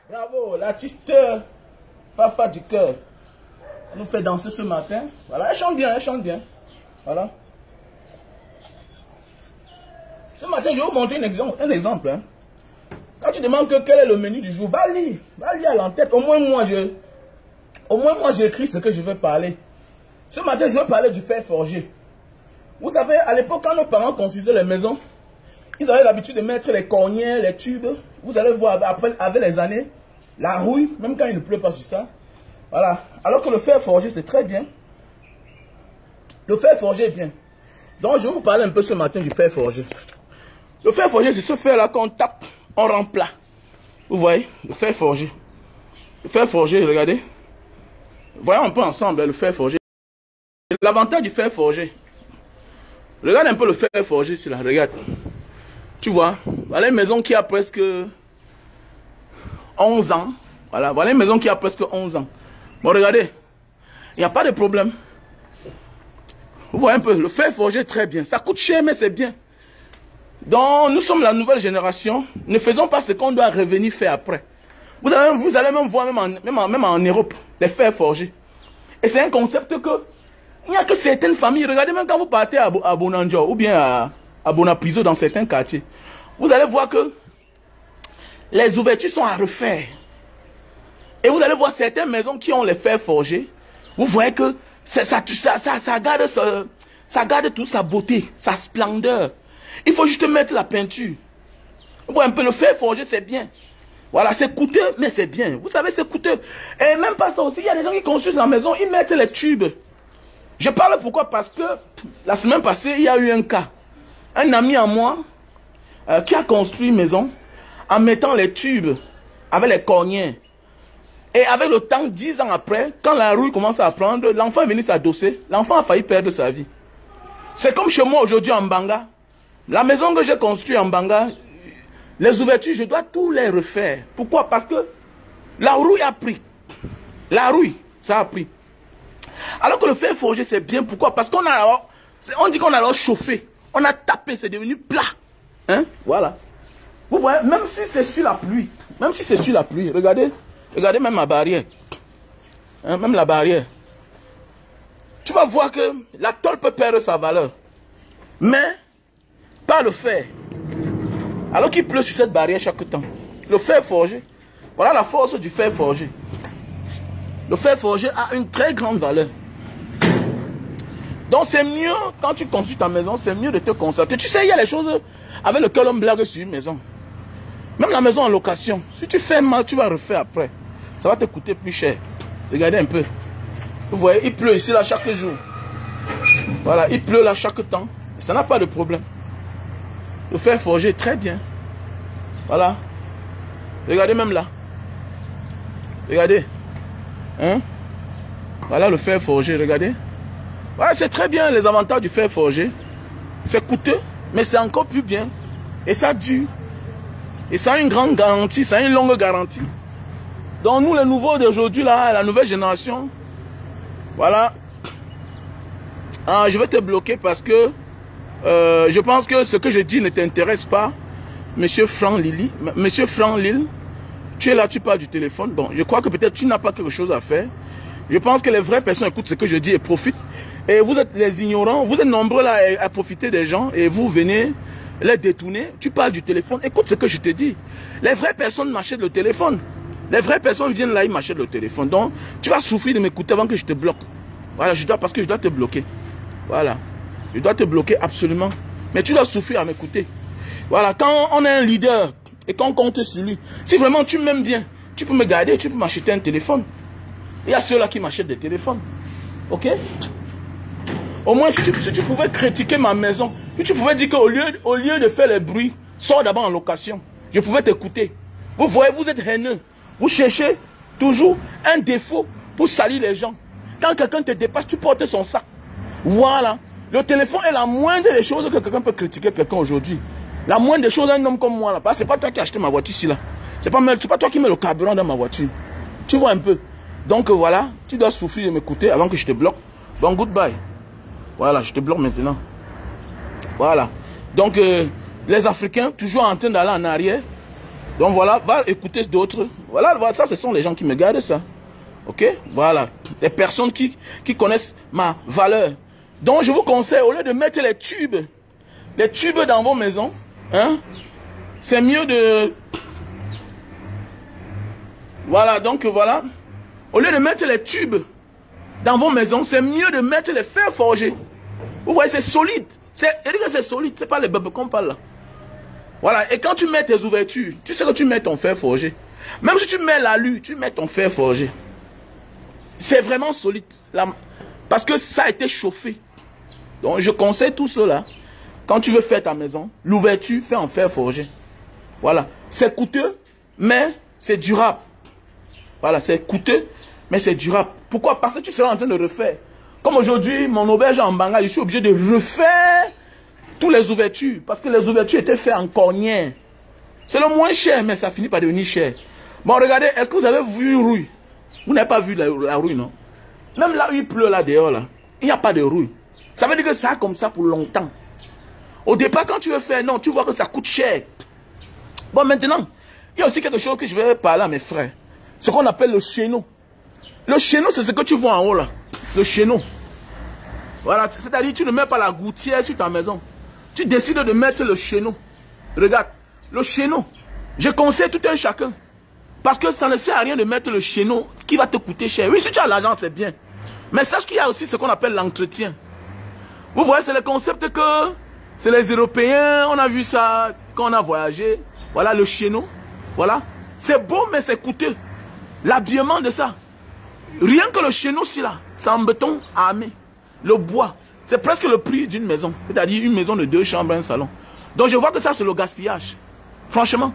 Bravo, l'artiste Fafa du cœur. Elle nous fait danser ce matin. Voilà, elle chante bien, elle chante bien. Voilà. Ce matin, je vais vous montrer un exemple. Hein. Quand tu demandes quel est le menu du jour, va lire à l'entête. Au moins moi, j'écris ce que je veux parler. Ce matin, je vais parler du fer forgé. Vous savez, à l'époque, quand nos parents construisaient les maisons, ils avaient l'habitude de mettre les cornières, les tubes. Vous allez voir, après, avec les années, la rouille, même quand il ne pleut pas sur ça. Voilà. Alors que le fer forgé, c'est très bien. Le fer forgé est bien. Donc, je vais vous parler un peu ce matin du fer forgé. Le fer forgé, c'est ce fer-là qu'on tape, on rend plat. Vous voyez, le fer forgé. Le fer forgé, regardez. Voyons un peu ensemble le fer forgé. L'avantage du fer forgé. Regarde un peu le fer forgé ici, là. Regarde. Tu vois, voilà une maison qui a presque 11 ans. Voilà une maison qui a presque 11 ans. Bon, regardez. Il n'y a pas de problème. Vous voyez un peu, le fer forgé est très bien. Ça coûte cher, mais c'est bien. Donc, nous sommes la nouvelle génération. Ne faisons pas ce qu'on doit revenir faire après. Vous allez même voir, même en Europe, les fers forgés. Et c'est un concept que... Il n'y a que certaines familles. Regardez, même quand vous partez à Bonanjo ou bien à Bonapiso dans certains quartiers, vous allez voir que les ouvertures sont à refaire. Et vous allez voir certaines maisons qui ont les fers forgés. Vous voyez que ça garde toute sa beauté, sa splendeur. Il faut juste mettre la peinture. Vous voyez un peu, le fer forgé, c'est bien. Voilà, c'est coûteux, mais c'est bien. Vous savez, c'est coûteux. Et même pas ça aussi, il y a des gens qui construisent la maison, ils mettent les tubes. Je parle pourquoi? Parce que la semaine passée, il y a eu un cas. Un ami à moi qui a construit une maison en mettant les tubes avec les cornières. Et avec le temps, 10 ans après, quand la rouille commence à prendre, l'enfant est venu s'adosser. L'enfant a failli perdre sa vie. C'est comme chez moi aujourd'hui en Banga. La maison que j'ai construite en Banga, les ouvertures, je dois tout les refaire. Pourquoi? Parce que la rouille a pris. La rouille, ça a pris. Alors que le fer forgé, c'est bien. Pourquoi? Parce qu'on a, on dit qu'on a alors chauffé. On a tapé, c'est devenu plat. Hein? Voilà. Vous voyez, même si c'est sur la pluie. Même si c'est sur la pluie. Regardez. Regardez même ma barrière. Hein? Même la barrière. Tu vas voir que la tôle peut perdre sa valeur. Mais, pas le fer. Alors qu'il pleut sur cette barrière chaque temps. Le fer forgé. Voilà la force du fer forgé. Le fer forgé a une très grande valeur. Donc c'est mieux, quand tu construis ta maison, c'est mieux de te concentrer. Tu sais, il y a les choses avec lesquelles on blague sur une maison. Même la maison en location. Si tu fais mal, tu vas refaire après. Ça va te coûter plus cher. Regardez un peu. Vous voyez, il pleut ici là chaque jour. Voilà, il pleut là chaque temps. Ça n'a pas de problème. Le fer forgé est très bien. Voilà. Regardez même là. Regardez. Hein? Voilà le fer forgé, regardez. Voilà, c'est très bien les avantages du fer forgé. C'est coûteux, mais c'est encore plus bien. Et ça dure. Et ça a une grande garantie, ça a une longue garantie. Donc nous les nouveaux d'aujourd'hui, là, la nouvelle génération, voilà. Ah, je vais te bloquer parce que je pense que ce que je dis ne t'intéresse pas. Monsieur Franck Lily, Monsieur Franck Lille, tu es là, tu parles du téléphone. Bon, je crois que peut-être tu n'as pas quelque chose à faire. Je pense que les vraies personnes écoutent ce que je dis et profitent. Et vous êtes les ignorants, vous êtes nombreux là à profiter des gens et vous venez les détourner. Tu parles du téléphone, écoute ce que je te dis. Les vraies personnes m'achètent le téléphone. Les vraies personnes viennent là, ils m'achètent le téléphone. Donc, tu vas souffrir de m'écouter avant que je te bloque. Voilà, parce que je dois te bloquer. Voilà. Je dois te bloquer absolument. Mais tu dois souffrir à m'écouter. Voilà, quand on est un leader et qu'on compte sur lui, si vraiment tu m'aimes bien, tu peux me garder, tu peux m'acheter un téléphone. Il y a ceux-là qui m'achètent des téléphones. Ok? Au moins, si tu pouvais critiquer ma maison, si tu pouvais dire qu'au lieu de faire les bruits, sors d'abord en location. Je pouvais t'écouter. Vous voyez, vous êtes haineux. Vous cherchez toujours un défaut pour salir les gens. Quand quelqu'un te dépasse, tu portes son sac. Voilà. Le téléphone est la moindre des choses que quelqu'un peut critiquer quelqu'un aujourd'hui. La moindre des choses, un homme comme moi, là. C'est pas toi qui as acheté ma voiture ici, là. C'est pas toi qui mets le carburant dans ma voiture. Tu vois un peu. Donc voilà, tu dois souffrir de m'écouter avant que je te bloque. Bon, goodbye. Voilà, je te bloque maintenant. Voilà. Donc, les Africains, toujours en train d'aller en arrière. Donc voilà, va écouter d'autres. Voilà, ça, ce sont les gens qui me gardent ça. Ok? Voilà. Des personnes qui connaissent ma valeur. Donc je vous conseille, au lieu de mettre les tubes dans vos maisons, hein, c'est mieux de... Voilà, donc voilà. Au lieu de mettre les tubes dans vos maisons, c'est mieux de mettre les fers forgés. Vous voyez, c'est solide. C'est solide, c'est pas les bébés qu'on parle là. Voilà, et quand tu mets tes ouvertures, tu sais que tu mets ton fer forgé. Même si tu mets l'alu, tu mets ton fer forgé. C'est vraiment solide. Parce que ça a été chauffé. Donc je conseille tout cela. Quand tu veux faire ta maison, l'ouverture, fais en fer forgé. Voilà. C'est coûteux, mais c'est durable. Voilà, c'est coûteux, mais c'est durable. Pourquoi? Parce que tu seras en train de refaire. Comme aujourd'hui, mon auberge en Banga, je suis obligé de refaire toutes les ouvertures. Parce que les ouvertures étaient faites en cornière. C'est le moins cher, mais ça finit par devenir cher. Bon, regardez, est-ce que vous avez vu une rouille? Vous n'avez pas vu la rouille, non? Même là où il pleut, là dehors, là, il n'y a pas de rouille. Ça veut dire que ça a comme ça pour longtemps. Au départ, quand tu veux faire, non, tu vois que ça coûte cher. Bon, maintenant, il y a aussi quelque chose que je vais parler à mes frères. Ce qu'on appelle le chéneau. Le chéneau, c'est ce que tu vois en haut, là. Le chéneau. Voilà, c'est-à-dire tu ne mets pas la gouttière sur ta maison. Tu décides de mettre le chéneau. Regarde, le chéneau. Je conseille tout un chacun. Parce que ça ne sert à rien de mettre le chéneau qui va te coûter cher. Oui, si tu as l'argent, c'est bien. Mais sache qu'il y a aussi ce qu'on appelle l'entretien. Vous voyez, c'est le concept que c'est les Européens, on a vu ça quand on a voyagé. Voilà le chéneau. Voilà. C'est beau, mais c'est coûteux. L'habillement de ça. Rien que le chéneau, c'est là. C'est en béton armé. Le bois. C'est presque le prix d'une maison. C'est-à-dire une maison de 2 chambres, un salon. Donc je vois que ça, c'est le gaspillage. Franchement.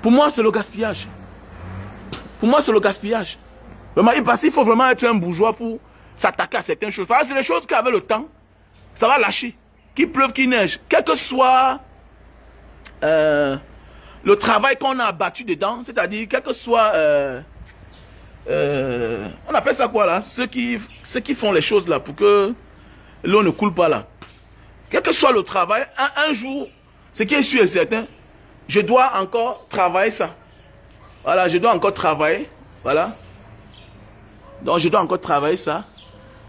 Pour moi, c'est le gaspillage. Pour moi, c'est le gaspillage. Parce qu'il faut vraiment être un bourgeois pour s'attaquer à certaines choses. Parce que c'est des choses qu'avec le temps, ça va lâcher. Qu'il pleuve, qu'il neige. Quel que soit le travail qu'on a abattu dedans, c'est-à-dire, quel que soit... on appelle ça quoi là? Ceux qui font les choses là pour que l'eau ne coule pas là. Quel que soit le travail, un jour, ce qui est sûr et certain, je dois encore travailler ça. Voilà, je dois encore travailler. Voilà. Donc je dois encore travailler ça.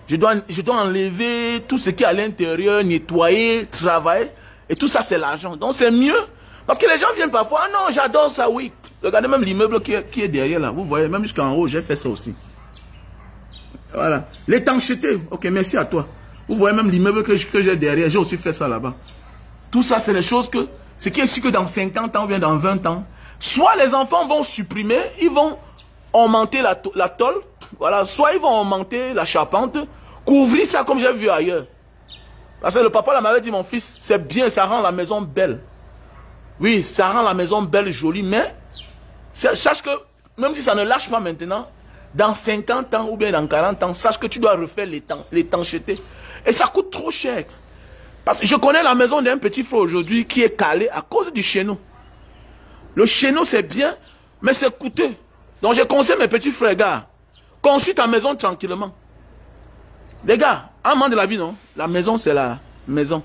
Je dois enlever tout ce qui est à l'intérieur, nettoyer, travailler. Et tout ça, c'est l'argent. Donc c'est mieux. Parce que les gens viennent parfois, ah non, j'adore ça, oui. Regardez même l'immeuble qui est derrière là. Vous voyez, même jusqu'en haut, j'ai fait ça aussi. Voilà. L'étanchéité. Ok, merci à toi. Vous voyez même l'immeuble que j'ai derrière, j'ai aussi fait ça là-bas. Tout ça, c'est les choses que, ce qui est sûr que dans 50 ans ou bien dans 20 ans, soit les enfants vont supprimer, ils vont augmenter la tôle, voilà, soit ils vont augmenter la charpente, couvrir ça comme j'ai vu ailleurs. Parce que le papa m'avait dit, mon fils, c'est bien, ça rend la maison belle. Oui, ça rend la maison belle, jolie, mais sache que, même si ça ne lâche pas maintenant, dans 50 ans ou bien dans 40 ans, sache que tu dois refaire l'étanchéité. Et ça coûte trop cher. Parce que je connais la maison d'un petit frère aujourd'hui qui est calé à cause du chéneau. Le chéneau, c'est bien, mais c'est coûteux. Donc, je conseille mes petits frères, gars, construis ta maison tranquillement. Les gars, un moment de la vie, non? La maison, c'est la maison.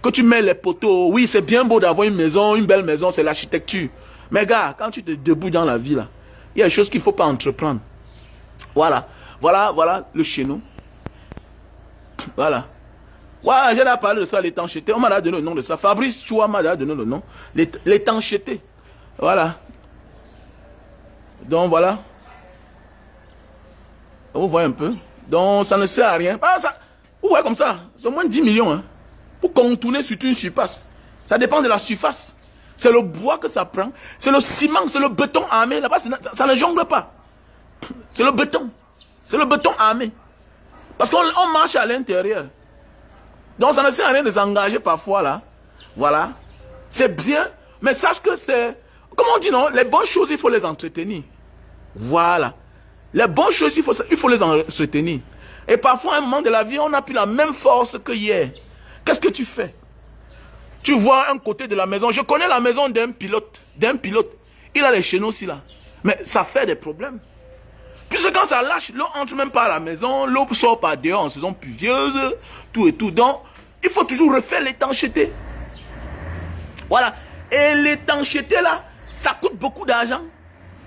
Que tu mets les poteaux, oui, c'est bien beau d'avoir une maison, une belle maison, c'est l'architecture. Mais gars, quand tu te débrouilles dans la vie, là, il y a des choses qu'il ne faut pas entreprendre. Voilà. Voilà le chéneau. Voilà. Voilà, j'ai déjà parlé de ça, l'étanchéité. On m'a donné le nom de ça. Fabrice Choua m'a donné le nom. L'étanchéité. Voilà. Donc voilà. Vous voyez un peu. Donc ça ne sert à rien. Ah, ça, vous voyez comme ça. C'est au moins 10 millions. Hein, pour contourner sur une surface. Ça dépend de la surface. C'est le bois que ça prend. C'est le ciment, c'est le béton armé. Là-bas, ça ne jongle pas. C'est le béton. C'est le béton armé. Parce qu'on marche à l'intérieur. Donc ça ne sert à rien de s'engager parfois là. Voilà. C'est bien. Mais sache que c'est... Comme on dit non, les bonnes choses, il faut les entretenir. Voilà. Les bonnes choses, il faut les entretenir. Et parfois, à un moment de la vie, on n'a plus la même force que hier. Qu'est-ce que tu fais? Tu vois un côté de la maison. Je connais la maison d'un pilote. Il a les chéneaux aussi là. Mais ça fait des problèmes. Puisque quand ça lâche, l'eau entre même pas à la maison. L'eau sort par dehors en saison pluvieuse. Tout et tout. Donc, il faut toujours refaire l'étanchéité. Voilà. Et l'étanchéité là, Ça coûte beaucoup d'argent.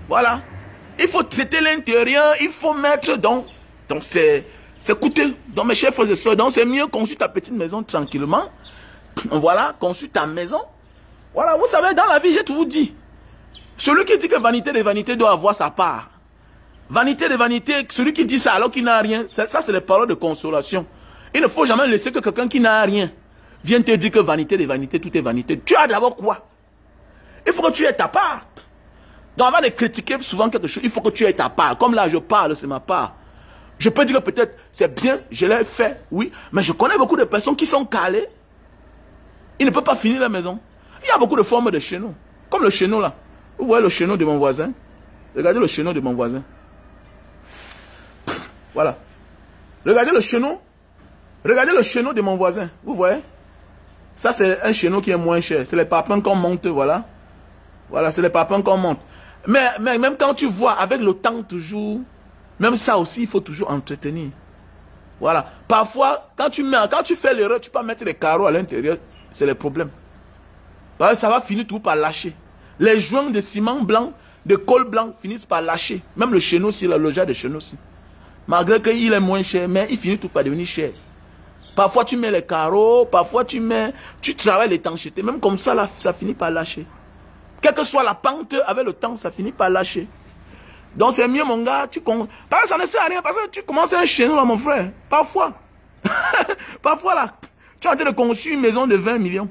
Voilà. Il faut traiter l'intérieur, il faut mettre donc c'est coûteux. Donc mes chers frères et sœurs, donc c'est mieux construire ta petite maison tranquillement. Voilà, construire ta maison. Voilà, vous savez, dans la vie, j'ai toujours dit. Celui qui dit que vanité de vanité doit avoir sa part. Vanité de vanité, celui qui dit ça alors qu'il n'a rien, ça c'est les paroles de consolation. Il ne faut jamais laisser que quelqu'un qui n'a rien vienne te dire que vanité de vanité, tout est vanité. Tu as d'abord quoi? Il faut que tu aies ta part. Donc avant de critiquer souvent quelque chose, il faut que tu aies ta part. Comme là je parle, c'est ma part. Je peux dire que peut-être c'est bien, je l'ai fait, oui. Mais je connais beaucoup de personnes qui sont calées. Ils ne peuvent pas finir la maison. Il y a beaucoup de formes de chenaux. Comme le chenau là. Vous voyez le chenau de mon voisin? Regardez le chenau de mon voisin. Voilà. Regardez le chenau. Regardez le chenau de mon voisin. Vous voyez? Ça, c'est un chenau qui est moins cher. C'est les papins qu'on monte, voilà. Voilà, c'est les papins qu'on monte. Mais même quand tu vois, avec le temps toujours, même ça aussi, il faut toujours entretenir. Voilà. Parfois, quand tu fais l'erreur, tu peux mettre les carreaux à l'intérieur. C'est le problème. Parce que ça va finir tout par lâcher. Les joints de ciment blanc, de colle blanc finissent par lâcher. Même le chenau aussi, le loggia de chenau aussi. Malgré qu'il est moins cher, mais il finit tout par devenir cher. Parfois tu mets les carreaux, parfois tu travailles l'étanchéité. Même comme ça, là, ça finit par lâcher. Quelle que soit la pente, avec le temps, ça finit par lâcher. Donc c'est mieux mon gars, parce que ça ne sert à rien, parce que tu commences un chenau là mon frère. Parfois. Parfois là, tu es en train de construire une maison de 20 millions.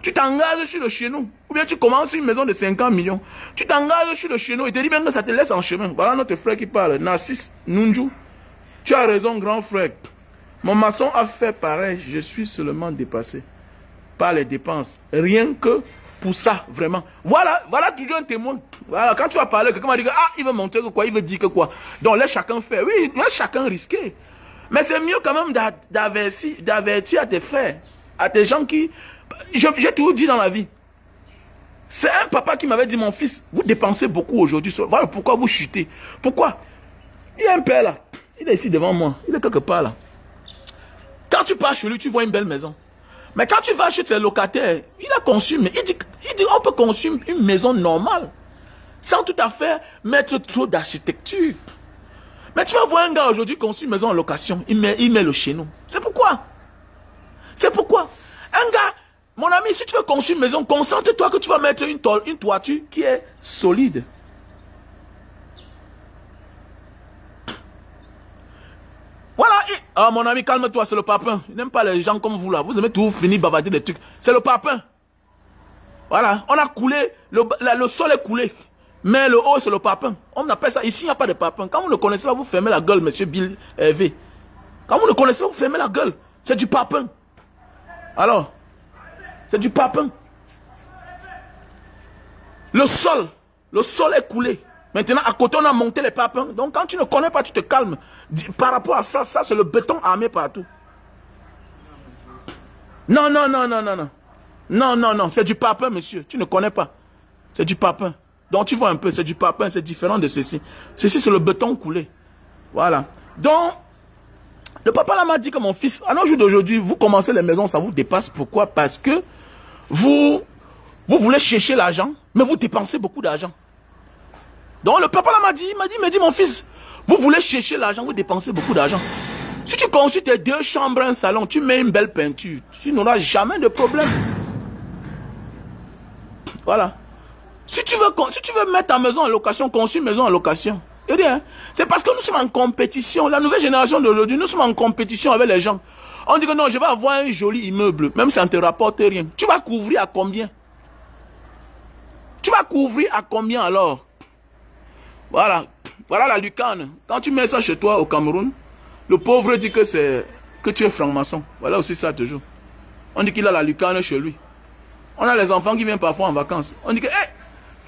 Tu t'engages sur le chenau. Ou bien tu commences une maison de 50 millions. Tu t'engages sur le chenau et te dis bien que ça te laisse en chemin. Voilà notre frère qui parle. Narcisse Nunju. Tu as raison, grand frère. Mon maçon a fait pareil. Je suis seulement dépassé par les dépenses. Rien que pour ça, vraiment. Voilà toujours un témoin. Voilà, quand tu vas parler, quelqu'un va dire ah, il veut montrer que quoi, il veut dire que quoi. Donc laisse chacun faire. Oui, laisse chacun risquer. Mais c'est mieux quand même d'avertir à tes frères, à tes gens qui... J'ai toujours dit dans la vie. C'est un papa qui m'avait dit, mon fils, vous dépensez beaucoup aujourd'hui. Voilà pourquoi vous chutez. Pourquoi? Il y a un père là. Il est ici devant moi. Il est quelque part là. Quand tu pars chez lui, tu vois une belle maison. Mais quand tu vas chez tes locataires, il a conçu, mais il dit on peut construire une maison normale. Sans tout à fait mettre trop d'architecture. Mais tu vas voir un gars aujourd'hui construire une maison en location. Il met le chez nous. C'est pourquoi? C'est pourquoi? Un gars, mon ami, si tu veux construire une maison, concentre-toi que tu vas mettre une toiture qui est solide. Voilà. Ah, mon ami, calme-toi, c'est le papin. Il n'aime pas les gens comme vous là. Vous aimez tout finir bavarder des trucs. C'est le papin. Voilà. On a coulé, le sol est coulé. Mais le haut, c'est le papin. On appelle ça. Ici, il n'y a pas de papin. Quand vous le connaissez pas, vous fermez la gueule, monsieur Bill V. Quand vous le connaissez pas, vous fermez la gueule. C'est du papin. Alors, c'est du papin. Le sol est coulé. Maintenant, à côté, on a monté les papins. Donc, quand tu ne connais pas, tu te calmes. Par rapport à ça, c'est le béton armé partout. Non. Non, c'est du papin, monsieur. Tu ne connais pas. C'est du papin. Donc, tu vois un peu, c'est du papin, c'est différent de ceci. Ceci, c'est le béton coulé. Voilà. Donc, le papa là m'a dit que mon fils, à nos jours d'aujourd'hui, vous commencez les maisons, ça vous dépasse. Pourquoi? Parce que vous voulez chercher l'argent, mais vous dépensez beaucoup d'argent. Donc le papa là m'a dit, mon fils, vous voulez chercher l'argent, vous dépensez beaucoup d'argent. Si tu construis tes 2 chambres, un salon, tu mets une belle peinture, tu n'auras jamais de problème. Voilà. Si tu veux mettre ta maison en location, construis une maison en location. C'est parce que nous sommes en compétition. La nouvelle génération d'aujourd'hui, nous sommes en compétition avec les gens. On dit que non, je vais avoir un joli immeuble, même si ça ne te rapporte rien. Tu vas couvrir à combien? Tu vas couvrir à combien alors? Voilà. Voilà la lucane. Quand tu mets ça chez toi au Cameroun, le pauvre dit que tu es franc-maçon. Voilà aussi ça toujours. On dit qu'il a la lucane chez lui. On a les enfants qui viennent parfois en vacances. On dit que, hey,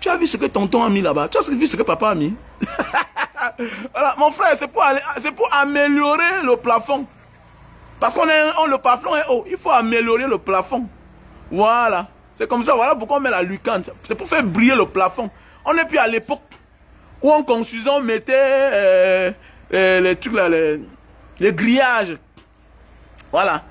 tu as vu ce que tonton a mis là-bas? Tu as vu ce que papa a mis? Voilà, mon frère, c'est pour améliorer le plafond. Parce qu'on le plafond est haut. Il faut améliorer le plafond. Voilà. C'est comme ça, voilà pourquoi on met la lucane. C'est pour faire briller le plafond. On n'est plus à l'époque où en construisant on mettait les trucs là, les grillages. Voilà.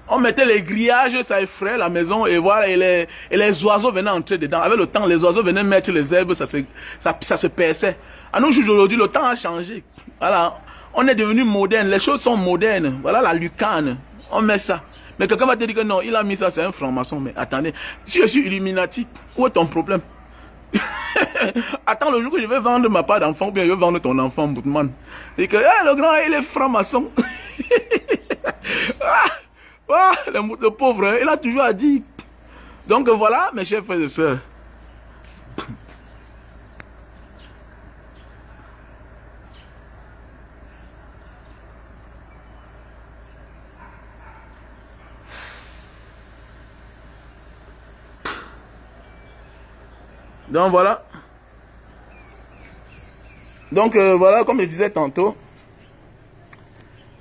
On mettait les grillages, ça effrayait la maison et voilà, et les oiseaux venaient entrer dedans. Avec le temps, les oiseaux venaient mettre les herbes, ça se perçait. À nos jours d'aujourd'hui, le temps a changé. Voilà, on est devenu moderne, les choses sont modernes. Voilà la lucane, on met ça. Mais quelqu'un va te dire que non, il a mis ça, c'est un franc-maçon. Mais attendez, si je suis Illuminati, où est ton problème? Attends le jour que je vais vendre ma part d'enfant, ou bien je vais vendre ton enfant, Boutman. Et que le grand, il est franc-maçon. Le pauvre, il a toujours à dire. Donc voilà, mes chers frères et sœurs. Donc voilà. Donc voilà, comme je disais tantôt.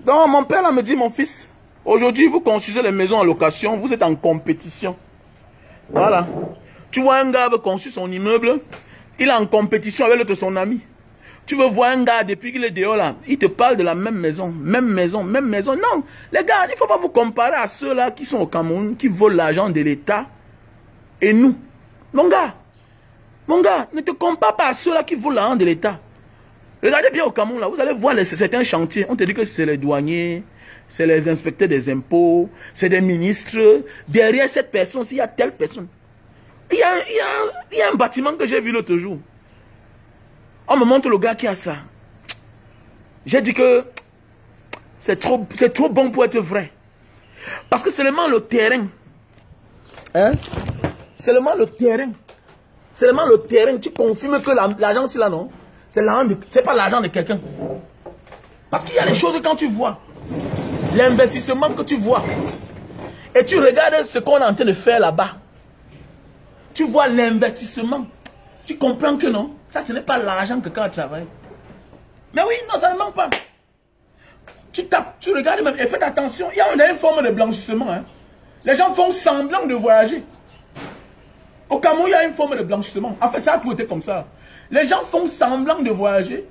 Donc mon père là me dit, mon fils, aujourd'hui vous construisez les maisons en location, vous êtes en compétition. Voilà. Tu vois un gars veut construire son immeuble, il est en compétition avec l'autre son ami. Tu veux voir un gars depuis qu'il est dehors là, il te parle de la même maison, même maison, même maison. Non, les gars, il ne faut pas vous comparer à ceux-là qui sont au Cameroun, qui volent l'argent de l'État et nous. Mon gars, ne te compare pas à ceux-là qui volent l'argent de l'État. Regardez bien au Cameroun, là, vous allez voir certains chantiers. On te dit que c'est les douaniers, c'est les inspecteurs des impôts, c'est des ministres. Derrière cette personne, s'il y a telle personne. Il y a un bâtiment que j'ai vu l'autre jour. On me montre le gars qui a ça. J'ai dit que c'est trop bon pour être vrai. Parce que seulement le terrain. Hein? Seulement le terrain. Seulement le terrain, tu confirmes que l'argent, c'est là, non? C'est pas l'argent de quelqu'un. Parce qu'il y a les choses quand tu vois. L'investissement que tu vois. Et tu regardes ce qu'on est en train de faire là-bas. Tu vois l'investissement. Tu comprends que non. Ça, ce n'est pas l'argent que quelqu'un a travaillé. Mais oui, non, ça ne manque pas. Tu tapes, tu regardes même. Et faites attention. Il y a une forme de blanchissement. Hein. Les gens font semblant de voyager. Au Cameroun, il y a une forme de blanchissement. En fait, ça a tout été comme ça. Les gens font semblant de voyager,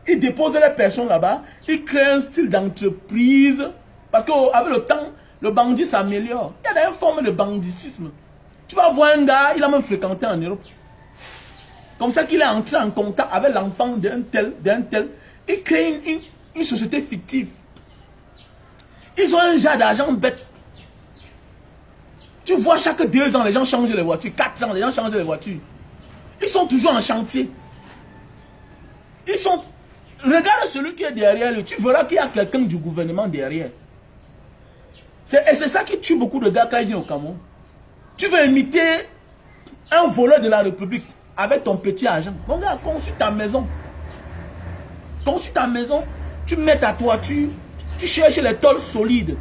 ils déposent les personnes là-bas, ils créent un style d'entreprise, parce qu'avec le temps, le bandit s'améliore. Il y a une forme de banditisme. Tu vas voir un gars, il a même fréquenté en Europe. Comme ça qu'il est entré en contact avec l'enfant d'un tel. Il crée une société fictive. Ils ont un genre d'argent bête. Tu vois chaque 2 ans, les gens changent les voitures. 4 ans, les gens changent les voitures. Ils sont toujours en chantier. Ils sont... Regarde celui qui est derrière lui. Tu verras qu'il y a quelqu'un du gouvernement derrière. Et c'est ça qui tue beaucoup de gars quand ils viennent au Cameroun. Tu veux imiter un voleur de la République avec ton petit argent. Mon gars, construis ta maison. Construis ta maison. Tu mets ta toiture. Tu cherches les tôles solides.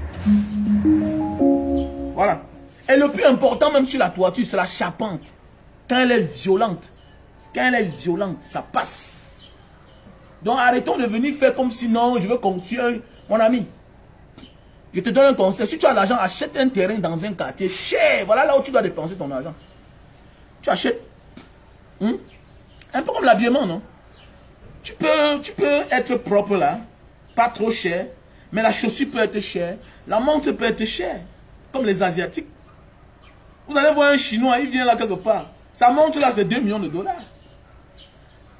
Voilà. Et le plus important même sur la toiture, c'est la charpente. Quand elle est violente, ça passe. Donc arrêtons de venir faire comme si non, je veux construire. Mon ami, je te donne un conseil. Si tu as l'argent, achète un terrain dans un quartier cher. Voilà là où tu dois dépenser ton argent. Tu achètes. Un peu comme l'habillement, non? Tu peux être propre là, pas trop cher, mais la chaussure peut être chère, la montre peut être chère, comme les Asiatiques. Vous allez voir un Chinois, il vient là quelque part. Sa montre là, c'est 2 millions de dollars.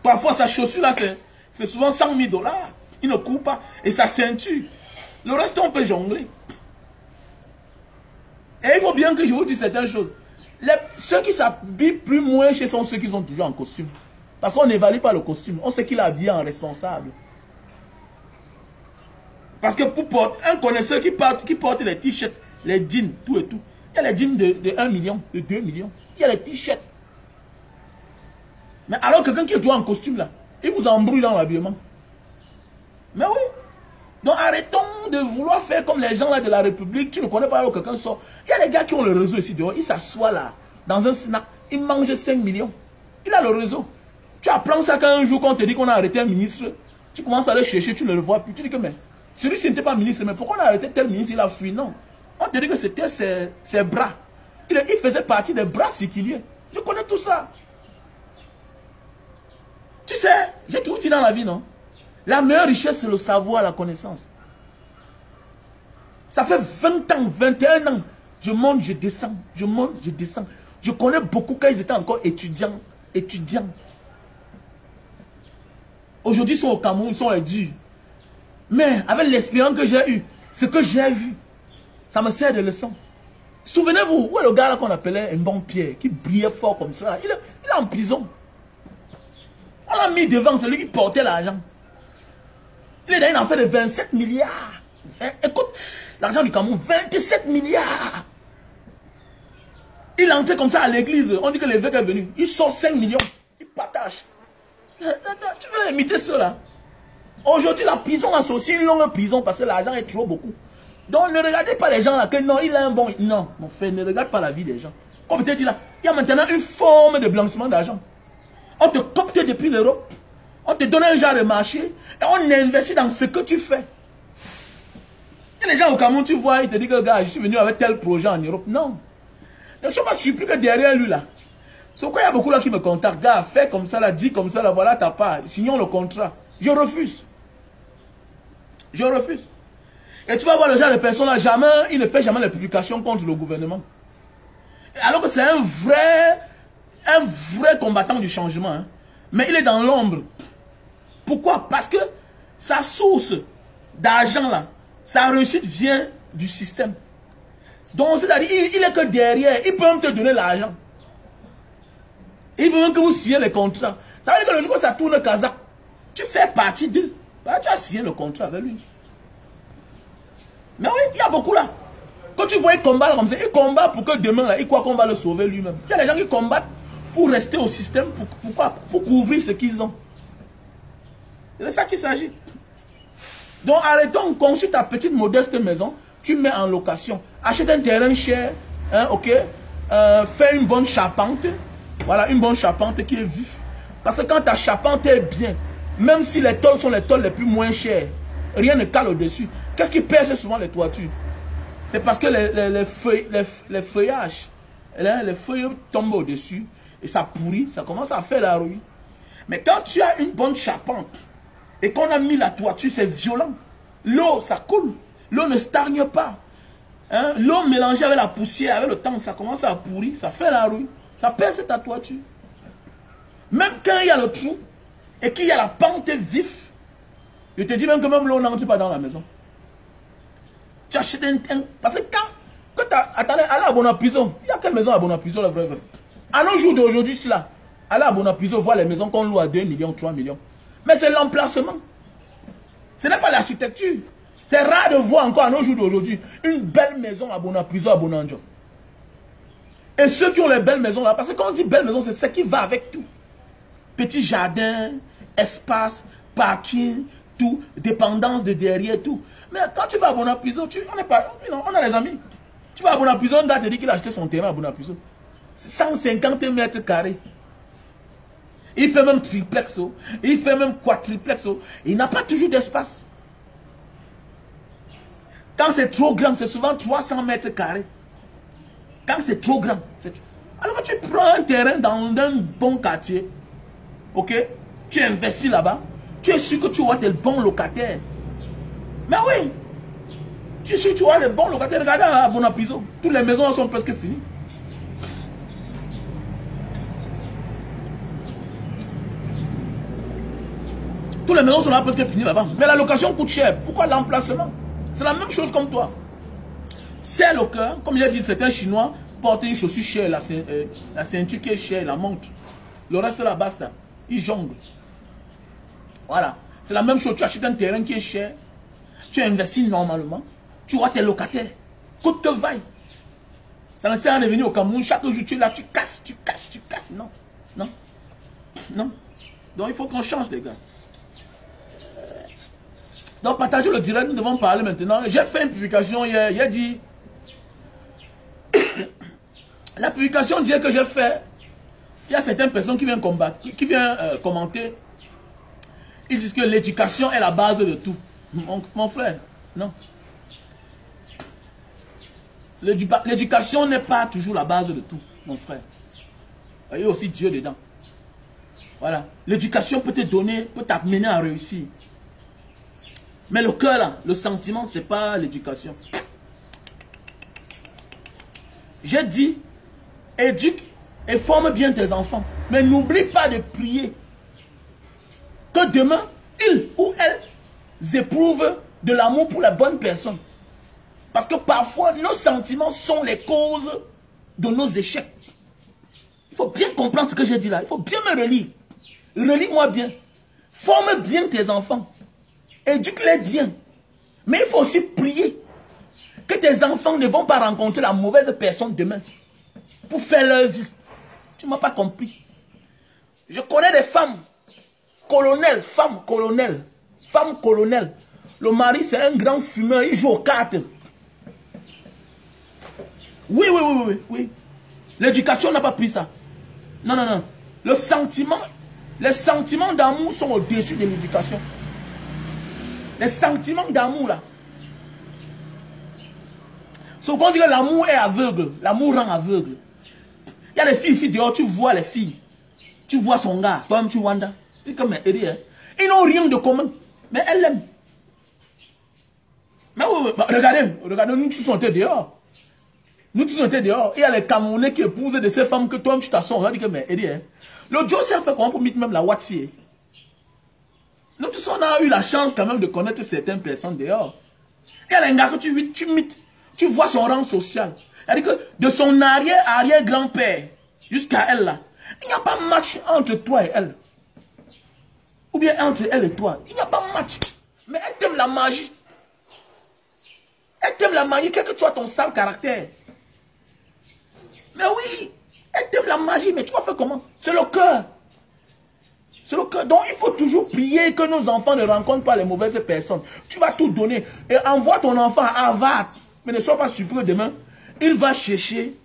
Parfois, sa chaussure là, c'est souvent 100 000 dollars. Il ne court pas. Et sa ceinture. Le reste, on peut jongler. Et il faut bien que je vous dise certaines choses. Ceux qui s'habillent plus moins chez sont ceux qui sont toujours en costume. Parce qu'on n'évalue pas le costume. On sait qu'il est habillé en responsable. Parce que pour porter un connaisseur qui porte les t-shirts, les jeans, tout et tout. Il y a les jeans de 1 million, de 2 millions. Il y a les t-shirts. Mais alors quelqu'un qui est toujours en costume là, il vous embrouille dans l'habillement. Mais oui. Donc arrêtons de vouloir faire comme les gens là de la République. Tu ne connais pas où quelqu'un sort. Il y a des gars qui ont le réseau ici dehors. Ils s'assoient là, dans un snack. Ils mangent 5 millions. Il a le réseau. Tu apprends ça quand un jour qu'on te dit qu'on a arrêté un ministre. Tu commences à le chercher, tu ne le vois plus. Tu dis que mais celui-ci n'était pas ministre. Mais pourquoi on a arrêté tel ministre? Il a fui. Non. On te dit que c'était ses bras. Il faisait partie des bras séquiliers. Je connais tout ça. Tu sais, j'ai tout dit dans la vie, non? La meilleure richesse, c'est le savoir, la connaissance. Ça fait 20 ans, 21 ans. Je monte, je descends. Je monte, je descends. Je connais beaucoup quand ils étaient encore étudiants. Aujourd'hui, ils sont au Cameroun, ils sont les durs. Mais avec l'expérience que j'ai eue, ce que j'ai vu, ça me sert de leçon. Souvenez-vous, où est le gars qu'on appelait un bon Pierre, qui brillait fort comme ça? Il est en prison. On l'a mis devant, c'est lui qui portait l'argent. Il est dans une affaire de 27 milliards. Écoute, l'argent du Cameroun, 27 milliards. Il est entré comme ça à l'église. On dit que l'évêque est venu. Il sort 5 millions. Il partage. Tu veux imiter cela? Aujourd'hui, la prison, c'est aussi une longue prison parce que l'argent est trop beaucoup. Donc, ne regardez pas les gens là que non, il a un bon. Non, mon frère, ne regarde pas la vie des gens. Comme je te dis là, il y a maintenant une forme de blanchiment d'argent. On te copte depuis l'Europe. On te donne un genre de marché et on investit dans ce que tu fais. Et les gens au Cameroun, tu vois, ils te disent que gars, je suis venu avec tel projet en Europe. Non. Ne sois pas surpris que derrière lui là. C'est pourquoi il y a beaucoup là qui me contactent. Gars, fais comme ça là, dis comme ça là, voilà ta part. Signons le contrat. Je refuse. Je refuse. Et tu vas voir le genre de personne là, jamais, il ne fait jamais les publications contre le gouvernement. Alors que c'est un vrai combattant du changement. Hein. Mais il est dans l'ombre. Pourquoi? Parce que sa source d'argent là, sa réussite vient du système. Donc c'est-à-dire, il est que derrière, il peut même te donner l'argent. Il veut même que vous signiez les contrats. Ça veut dire que le jour où ça tourne Kazakh, tu fais partie d'eux. Bah, tu as signé le contrat avec lui. Mais oui, il y a beaucoup là. Quand tu vois, il combat comme ça, il combat pour que demain, là, il croit qu'on va le sauver lui-même. Il y a des gens qui combattent pour rester au système. Pourquoi? Pour couvrir ce qu'ils ont. C'est de ça qu'il s'agit. Donc arrêtons, conçu ta petite modeste maison, tu mets en location. Achète un terrain cher, hein, ok? Fais une bonne charpente. Voilà, une bonne charpente qui est vif. Parce que quand ta charpente est bien, même si les tôles sont les tôles les plus moins chères, rien ne cale au-dessus. Qu'est-ce qui perce souvent les toitures? C'est parce que les feuillages, les feuilles tombent au-dessus et ça pourrit, ça commence à faire la rouille. Mais quand tu as une bonne charpente et qu'on a mis la toiture, c'est violent. L'eau, ça coule. L'eau ne stagne pas. Hein? L'eau mélangée avec la poussière, avec le temps, ça commence à pourrir, ça fait la rouille. Ça perce ta toiture. Même quand il y a le trou et qu'il y a la pente vive, je te dis même que même l'eau n'entre pas dans la maison. Tu achètes un... Parce que quand tu as... Attendez, allez à Bonapiso. Il y a quelle maison à Bonapiso, la vraie? À nos jours d'aujourd'hui, cela. Allez à Bonapiso, voir les maisons qu'on loue à 2 millions, 3 millions. Mais c'est l'emplacement. Ce n'est pas l'architecture. C'est rare de voir encore à nos jours d'aujourd'hui une belle maison à Bonapiso, à Bonanjo. Et ceux qui ont les belles maisons là, parce que quand on dit belle maison, c'est ce qui va avec tout. Petit jardin, espace, parking, tout, dépendance de derrière, tout. Mais quand tu vas à Bonapiso, on a les amis. Tu vas à Bonapiso, on te dit qu'il a acheté son terrain à Bonapiso. 150 mètres carrés. Il fait même triplex, il fait même quadriplex. Il n'a pas toujours d'espace. Quand c'est trop grand, c'est souvent 300 mètres carrés. Quand c'est trop grand, alors que tu prends un terrain dans un bon quartier, ok, tu investis là-bas, tu es sûr que tu auras des bons locataires. Mais oui, tu es sûr que tu auras des bons locataires. Regardez à Bonapiso, toutes les maisons sont presque finies. Toutes les maisons sont là presque finies là-bas. Mais la location coûte cher. Pourquoi l'emplacement? C'est la même chose comme toi. C'est le cœur, comme j'ai dit, c'est un Chinois, porte une chaussure chère, la ceinture qui est chère, la montre. Le reste là, basta. Il jongle. Voilà. C'est la même chose. Tu achètes un terrain qui est cher, tu investis normalement, tu vois tes locataires. Coûte te vaille. Ça ne sert à rien de venir au Cameroun, chaque jour tu es là, tu casses. Non. Non. Non. Donc il faut qu'on change, les gars. Donc partagez le direct, nous devons parler maintenant. J'ai fait une publication hier, il a dit... La publication d'hier que j'ai fait, il y a certaines personnes qui viennent combattre, qui viennent commenter. Ils disent que l'éducation est la base de tout. Mon frère, non. L'éducation n'est pas toujours la base de tout, mon frère. Il y a aussi Dieu dedans. Voilà. L'éducation peut te donner, peut t'amener à réussir. Mais le cœur là, le sentiment, ce n'est pas l'éducation. J'ai dit, éduque et forme bien tes enfants. Mais n'oublie pas de prier. Que demain, ils ou elles éprouvent de l'amour pour la bonne personne. Parce que parfois, nos sentiments sont les causes de nos échecs. Il faut bien comprendre ce que j'ai dit là. Il faut bien me relire. Relis-moi bien. Forme bien tes enfants. Éduque-les bien. Mais il faut aussi prier que tes enfants ne vont pas rencontrer la mauvaise personne demain pour faire leur vie. Tu ne m'as pas compris. Je connais des femmes colonels, femmes colonels. Le mari, c'est un grand fumeur, il joue aux cartes. Oui. L'éducation n'a pas pris ça. Non. Les sentiments d'amour sont au-dessus de l'éducation. Les sentiments d'amour, là. Souvent, on dit que l'amour est aveugle. L'amour rend aveugle. Il y a des filles ici dehors, tu vois les filles. Tu vois son gars, toi-même tu wanda. Ils n'ont rien de commun. Mais elle l'aime. Mais oui, regardez, nous tous sommes dehors. Nous tous sommes dehors. Il y a les Camerounais qui épousent de ces femmes que toi-même tu t'assois. On va dire que, mais le Joseph fait comment pour mettre même la Wattier. Nous tous on a eu la chance quand même de connaître certaines personnes dehors. Il y a les gars que tu vois son rang social. C'est-à-dire que de son arrière-grand-père jusqu'à elle là, il n'y a pas de match entre toi et elle. Ou bien entre elle et toi. Il n'y a pas de match. Mais elle t'aime la magie. Elle t'aime la magie, quel que soit ton sale caractère. Mais oui, elle t'aime la magie, mais tu vas faire comment? C'est le cœur. C'est le cœur. Donc il faut toujours prier que nos enfants ne rencontrent pas les mauvaises personnes. Tu vas tout donner. Et envoie ton enfant à Harvard. Mais ne sois pas surpris demain. Il va chercher,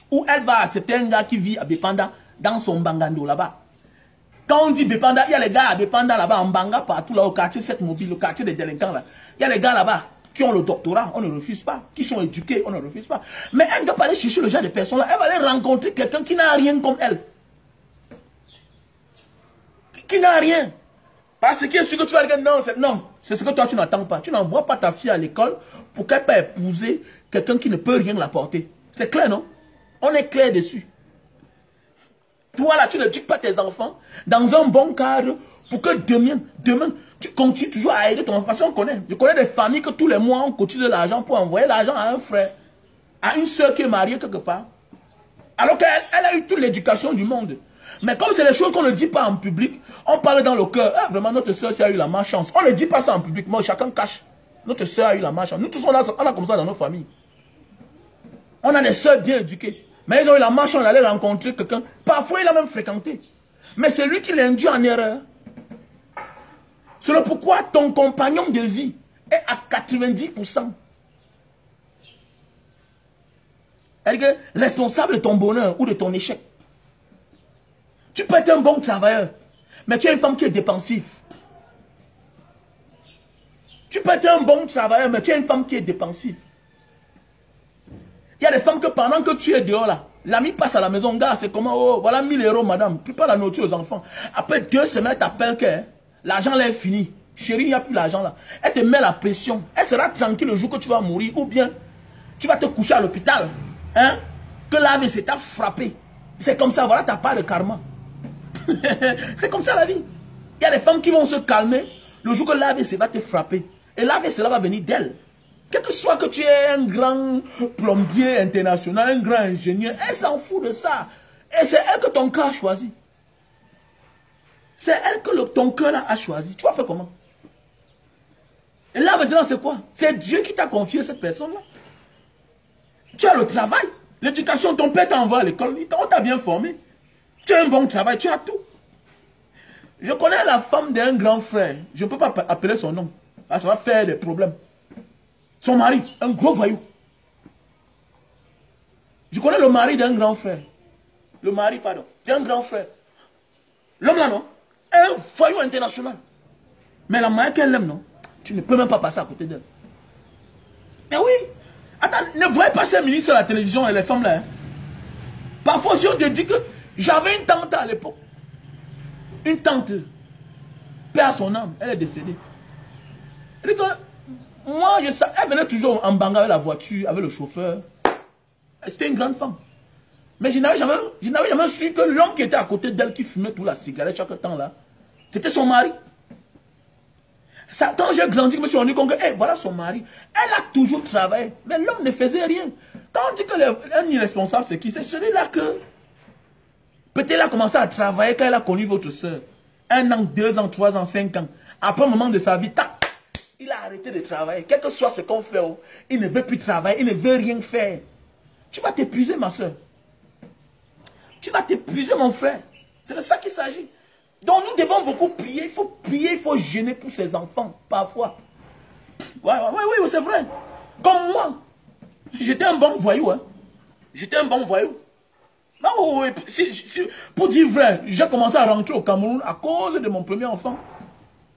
ou elle va accepter un gars qui vit à Bepanda, dans son bangando là-bas. Quand on dit Bepanda, il y a les gars à Bepanda là-bas, en Banga, partout là, au quartier 7 mobile, le quartier des délinquants là. Il y a les gars là-bas qui ont le doctorat, on ne refuse pas. Qui sont éduqués, on ne refuse pas. Mais elle ne doit pas aller chercher le genre de personnes là. Elle va aller rencontrer quelqu'un qui n'a rien comme elle. Qui n'a rien. Parce que ce que tu vas dire, non, c'est ce que toi tu n'attends pas. Tu n'envoies pas ta fille à l'école pour qu'elle puisse épouser quelqu'un qui ne peut rien l'apporter. C'est clair, non? On est clair dessus. Toi là, tu n'éduques pas tes enfants dans un bon cadre pour que demain, tu continues toujours à aider ton enfant. Parce qu'on connaît. Je connais des familles que tous les mois, on cotise de l'argent pour envoyer l'argent à un frère, à une soeur qui est mariée quelque part. Alors qu'elle a eu toute l'éducation du monde. Mais comme c'est des choses qu'on ne dit pas en public, on parle dans le cœur. Ah, vraiment, notre soeur a eu la malchance. On ne dit pas ça en public, mais chacun cache. Notre soeur a eu la malchance. Nous tous, on a comme ça dans nos familles. On a des soeurs bien éduquées. Mais ils ont eu la malchance d'aller rencontrer quelqu'un. Parfois, il a même fréquenté. Mais c'est lui qui l'induit en erreur. C'est le pourquoi ton compagnon de vie est à 90%. C'est-à-dire responsable de ton bonheur ou de ton échec. Tu peux être un bon travailleur, mais tu es une femme qui est dépensive. Tu peux être un bon travailleur, mais tu es une femme qui est dépensive. Il y a des femmes que pendant que tu es dehors là, l'ami passe à la maison, gars, c'est comment, oh, voilà 1000 € madame, prépare la nourriture aux enfants. Après 2 semaines, elle t'appelle que l'argent là est fini. Chérie, il n'y a plus l'argent là. Elle te met la pression. Elle sera tranquille le jour que tu vas mourir, ou bien tu vas te coucher à l'hôpital. Hein? Que l'AVC t'a frappé. C'est comme ça, voilà ta part de karma. C'est comme ça la vie. Il y a des femmes qui vont se calmer le jour que l'AVC va te frapper. Et l'AVC là va venir d'elle. Quel que soit que tu es un grand plombier international, un grand ingénieur, elle s'en fout de ça. Et c'est elle que ton cœur a choisi. C'est elle que ton cœur a choisi. Tu vas faire comment? Et là maintenant c'est quoi? C'est Dieu qui t'a confié cette personne-là. Tu as le travail, l'éducation, ton père t'envoie à l'école, on t'a bien formé. Tu as un bon travail, tu as tout. Je connais la femme d'un grand frère. Je ne peux pas appeler son nom. Ça va faire des problèmes. Son mari, un gros voyou. Je connais le mari d'un grand frère. Le mari, pardon, d'un grand frère. L'homme là, non? Un voyou international. Mais la manière qu'elle aime, non? Tu ne peux même pas passer à côté d'elle. Mais oui. Attends, ne voyez pas ces ministres à la télévision et les femmes là. Hein? Parfois, si on te dit que j'avais une tante à l'époque. Une tante. Paix à son âme. Elle est décédée. Elle dit que moi, elle venait toujours en banga avec la voiture, avec le chauffeur. C'était une grande femme. Mais je n'avais jamais su que l'homme qui était à côté d'elle, qui fumait toute la cigarette chaque temps là, c'était son mari. Ça, quand j'ai grandi, je me suis rendu compte que, hey, voilà son mari. Elle a toujours travaillé, mais l'homme ne faisait rien. Quand on dit que l'un irresponsable, c'est qui? C'est celui-là que, peut-être elle a commencé à travailler quand elle a connu votre soeur. 1 an, 2 ans, 3 ans, 5 ans. Après un moment de sa vie, tac, il a arrêté de travailler. Quel que soit ce qu'on fait, oh, il ne veut plus travailler, il ne veut rien faire. Tu vas t'épuiser, ma soeur. Tu vas t'épuiser, mon frère. C'est de ça qu'il s'agit. Donc nous devons beaucoup prier. Il faut jeûner pour ses enfants, parfois. Oui, c'est vrai. Comme moi. J'étais un bon voyou. Hein. J'étais un bon voyou. Non, pour dire vrai, j'ai commencé à rentrer au Cameroun à cause de mon premier enfant.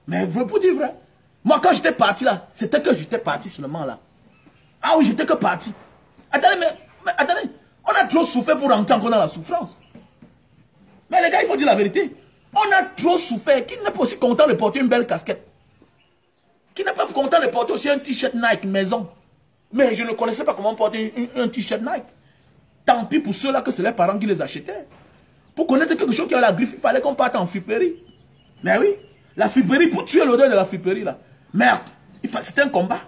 Mais pour dire vrai, moi quand j'étais parti là, c'était que j'étais parti seulement là. Ah oui, j'étais que parti. Attendez, mais attendez, on a trop souffert pour rentrer encore dans la souffrance. Mais les gars, il faut dire la vérité. On a trop souffert. Qui n'est pas aussi content de porter une belle casquette? Qui n'est pas content de porter aussi un t-shirt Nike maison? Mais je ne connaissais pas comment porter un t-shirt Nike. Tant pis pour ceux-là que c'est les parents qui les achetaient. Pour connaître quelque chose qui a la griffe, il fallait qu'on parte en friperie. Mais oui, la friperie, pour tuer l'odeur de la friperie là. Merde, c'est un combat.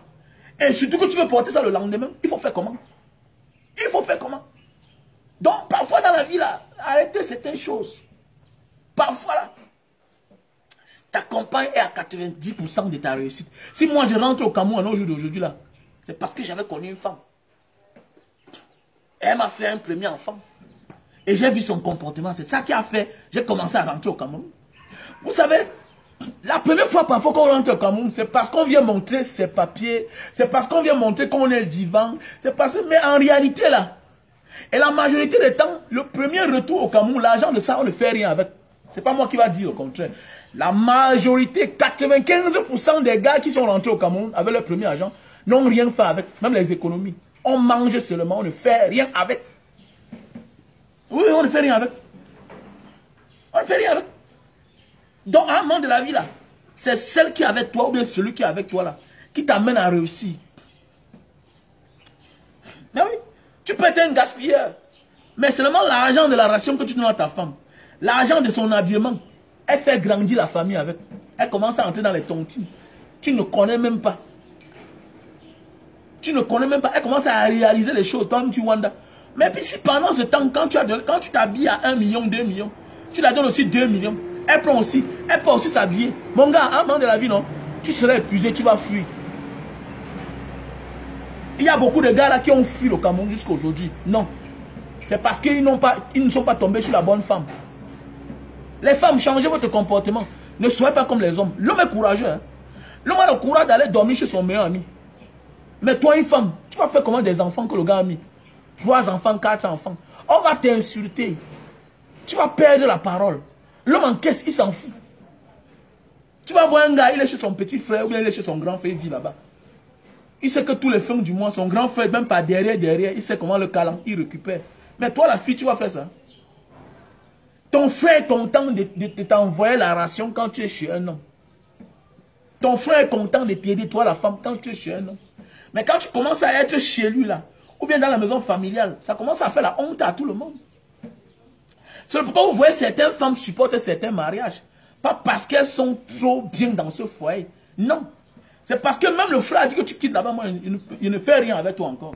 Et surtout que tu veux porter ça le lendemain, il faut faire comment? Il faut faire comment? Donc parfois dans la vie là, arrêtez certaines choses. Parfois là, ta compagne est à 90% de ta réussite. Si moi je rentre au Cameroun au jour d'aujourd'hui là, c'est parce que j'avais connu une femme. Elle m'a fait un premier enfant. Et j'ai vu son comportement. C'est ça qui a fait, j'ai commencé à rentrer au Cameroun. Vous savez, la première fois parfois qu'on rentre au Cameroun, c'est parce qu'on vient montrer ses papiers, c'est parce qu'on vient montrer qu'on est vivant, c'est parce que, mais en réalité là, et la majorité des temps, le premier retour au Cameroun, l'argent de ça, on ne fait rien avec. C'est pas moi qui va dire au contraire. La majorité, 95% des gars qui sont rentrés au Cameroun avec leur premier argent, n'ont rien fait avec, même les économies. On mange seulement, on ne fait rien avec. Oui, on ne fait rien avec. On ne fait rien avec. Donc, à un moment de la vie, là, c'est celle qui est avec toi, ou bien celui qui est avec toi, là, qui t'amène à réussir. Mais oui, tu peux être un gaspilleur. Mais seulement l'argent de la ration que tu donnes à ta femme, l'argent de son habillement, elle fait grandir la famille avec. Elle commence à entrer dans les tontines. Tu ne connais même pas. Tu ne connais même pas. Elle commence à réaliser les choses comme tu wanda. Mais puis si pendant ce temps, quand tu t'habilles à 1 million, 2 millions, tu la donnes aussi 2 millions. Elle prend aussi, elle peut aussi s'habiller. Mon gars, à un moment de la vie, non, tu seras épuisé, tu vas fuir. Il y a beaucoup de gars là qui ont fui le Cameroun jusqu'à aujourd'hui. Non. C'est parce qu'ils ne sont pas tombés sur la bonne femme. Les femmes, changez votre comportement. Ne soyez pas comme les hommes. L'homme est courageux. Hein? L'homme a le courage d'aller dormir chez son meilleur ami. Mais toi, une femme, tu vas faire comment des enfants que le gars a mis? 3 enfants, 4 enfants. On va t'insulter. Tu vas perdre la parole. L'homme encaisse, il s'en fout. Tu vas voir un gars, il est chez son petit frère ou bien il est chez son grand frère, il vit là-bas. Il sait que tous les fins du mois, son grand frère, même pas derrière, il sait comment le câlin, il récupère. Mais toi, la fille, tu vas faire ça. Ton frère est content de t'envoyer la ration quand tu es chez un homme. Ton frère est content de t'aider, toi, la femme, quand tu es chez un homme. Mais quand tu commences à être chez lui, là, ou bien dans la maison familiale, ça commence à faire la honte à tout le monde. C'est pourquoi vous voyez certaines femmes supportent certains mariages. Pas parce qu'elles sont trop bien dans ce foyer. Non. C'est parce que même le frère a dit que tu quittes là-bas, moi, il ne fait rien avec toi encore.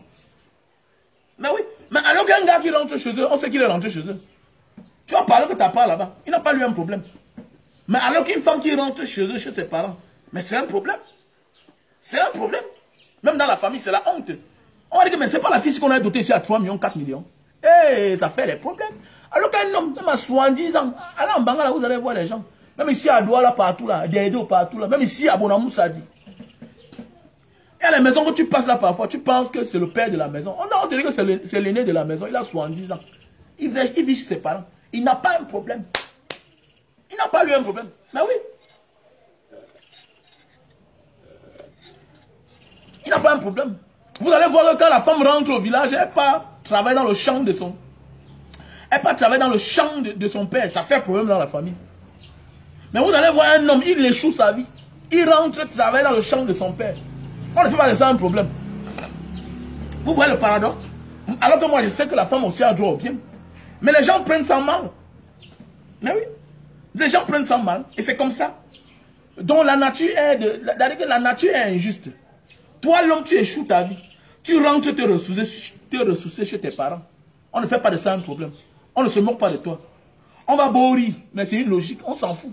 Mais oui. Mais alors qu'un gars qui rentre chez eux, on sait qu'il est rentré chez eux. Tu vas parler que tu n'as pas là-bas. Il n'a pas eu un problème. Mais alors qu'une femme qui rentre chez eux, chez ses parents, mais c'est un problème. C'est un problème. Même dans la famille, c'est la honte. On va dire que mais c'est pas la fille qu'on a dotée ici à 3 millions, 4 millions. Eh, ça fait les problèmes. Alors qu'un homme, même à 70 ans, allez en Bangala, vous allez voir les gens. Même ici à Douala, partout là, Dédo, partout là. Même ici à Bonamou, ça dit. Et à la maison, quand tu passes là parfois, tu penses que c'est le père de la maison. On te dit que c'est l'aîné de la maison. Il a 70 ans. Il vit chez ses parents. Il n'a pas un problème. Il n'a pas eu un problème. Mais oui. Il n'a pas un problème. Vous allez voir que quand la femme rentre au village, elle part travailler dans le champ de son... Elle part travailler dans le champ de son père. Ça fait problème dans la famille. Mais vous allez voir un homme, il échoue sa vie. Il rentre travailler dans le champ de son père. On ne fait pas de ça un problème. Vous voyez le paradoxe? Alors que moi, je sais que la femme aussi a droit au bien. Mais les gens prennent ça mal. Mais oui. Les gens prennent ça mal. Et c'est comme ça. Donc la nature la nature est injuste. Toi, l'homme, tu échoues ta vie. Tu rentres te ressourcer chez tes parents. On ne fait pas de ça un problème. On ne se moque pas de toi. On va bourrir. Mais c'est une logique. On s'en fout.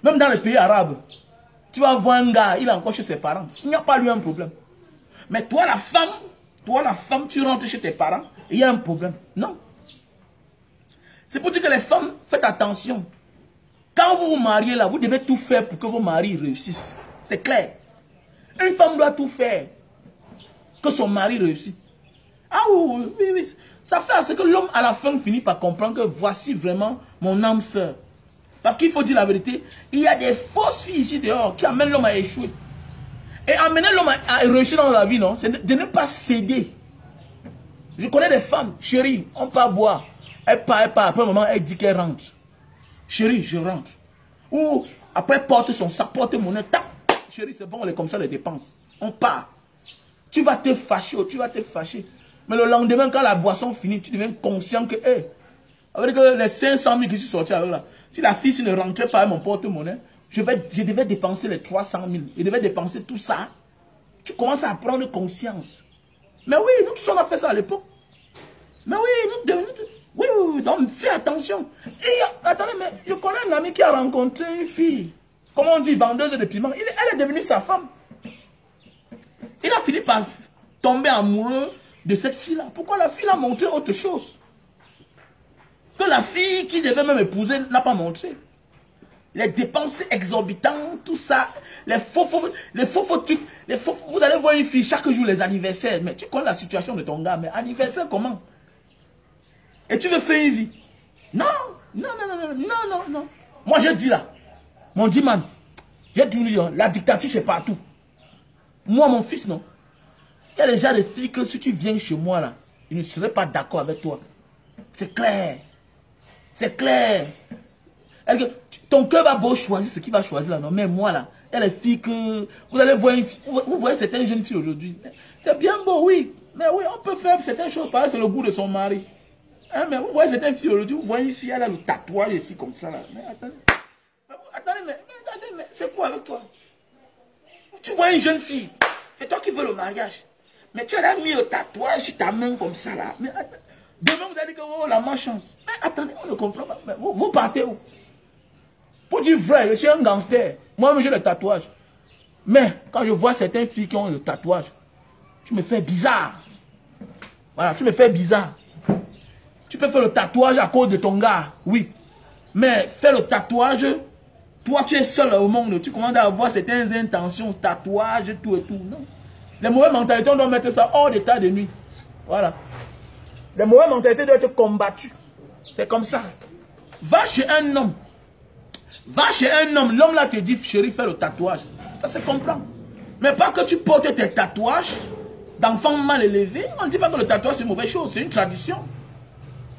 Même dans les pays arabes. Tu vas voir un gars, il est encore chez ses parents. Il n'y a pas lui un problème. Mais toi, la femme, tu rentres chez tes parents, il y a un problème. Non. C'est pour dire que les femmes, faites attention. Quand vous vous mariez là, vous devez tout faire pour que vos maris réussissent. C'est clair. Une femme doit tout faire que son mari réussisse. Ah oui, oui, oui. Ça fait à ce que l'homme, à la fin, finit par comprendre que voici vraiment mon âme sœur. Parce qu'il faut dire la vérité, il y a des fausses filles ici dehors qui amènent l'homme à échouer. Et amener l'homme à réussir dans la vie, non, c'est de ne pas céder. Je connais des femmes, chérie, on peut boire. Elle part, après un moment, elle dit qu'elle rentre. Chérie, je rentre. Ou après, elle porte son sac, porte monnaie, tac. Chérie, c'est bon, on est comme ça, les dépenses. On part. Tu vas te fâcher, tu vas te fâcher. Mais le lendemain, quand la boisson finit, tu deviens conscient que, avec les 500 000 que je suis sorti avec là, si la fille ne rentrait pas avec mon porte-monnaie, je devais dépenser les 300 000. Je devais dépenser tout ça. Tu commences à prendre conscience. Mais oui, nous tous on a fait ça à l'époque. Mais oui, oui, donc fais attention. Et attendez, mais je connais un ami qui a rencontré une fille, comment on dit, vendeuse de piment. Elle est devenue sa femme. Il a fini par tomber amoureux de cette fille-là. Pourquoi la fille a montré autre chose que la fille qui devait même épouser n'a pas montré? Les dépenses exorbitantes, tout ça, les faux trucs, vous allez voir une fille chaque jour les anniversaires, mais tu connais la situation de ton gars, mais anniversaire comment? Et tu veux faire une vie? Non, non, non, non, non, non, non, non. Moi je dis là, mon dit man, j'ai dit la dictature c'est partout. Moi mon fils non. Il y a déjà des filles que si tu viens chez moi là, ils ne seraient pas d'accord avec toi. C'est clair. C'est clair. Ton cœur va beau choisir ce qu'il va choisir là, non. Mais moi là, il y a les filles que... Vous allez voir une fille, vous voyez certaines jeunes filles aujourd'hui. C'est bien beau, oui. Mais oui, on peut faire certaines choses. Pareil, c'est le goût de son mari. Hein, mais vous voyez certaines filles aujourd'hui, vous voyez une fille, elle a le tatouage ici comme ça là. Mais attendez, mais c'est quoi avec toi? Tu vois une jeune fille, c'est toi qui veux le mariage. Mais tu as mis le tatouage sur ta main comme ça là. Mais attends, demain vous allez dire que oh, la malchance. Mais attendez, on ne comprend pas. Mais vous partez où? Pour dire vrai, je suis un gangster. Moi-même j'ai le tatouage. Mais quand je vois certaines filles qui ont le tatouage, tu me fais bizarre. Voilà, tu me fais bizarre. Tu peux faire le tatouage à cause de ton gars, oui. Mais faire le tatouage, toi tu es seul au monde, tu commences à avoir certaines intentions, tatouage, tout et tout. Non. Les mauvaises mentalités, on doit mettre ça hors d'état de nuit. Voilà. Les mauvaises mentalités doivent être combattues. C'est comme ça. Va chez un homme. Va chez un homme. L'homme là te dit, chérie, fais le tatouage. Ça se comprend. Mais pas que tu portes tes tatouages d'enfants mal élevés. On ne dit pas que le tatouage c'est une mauvaise chose. C'est une tradition.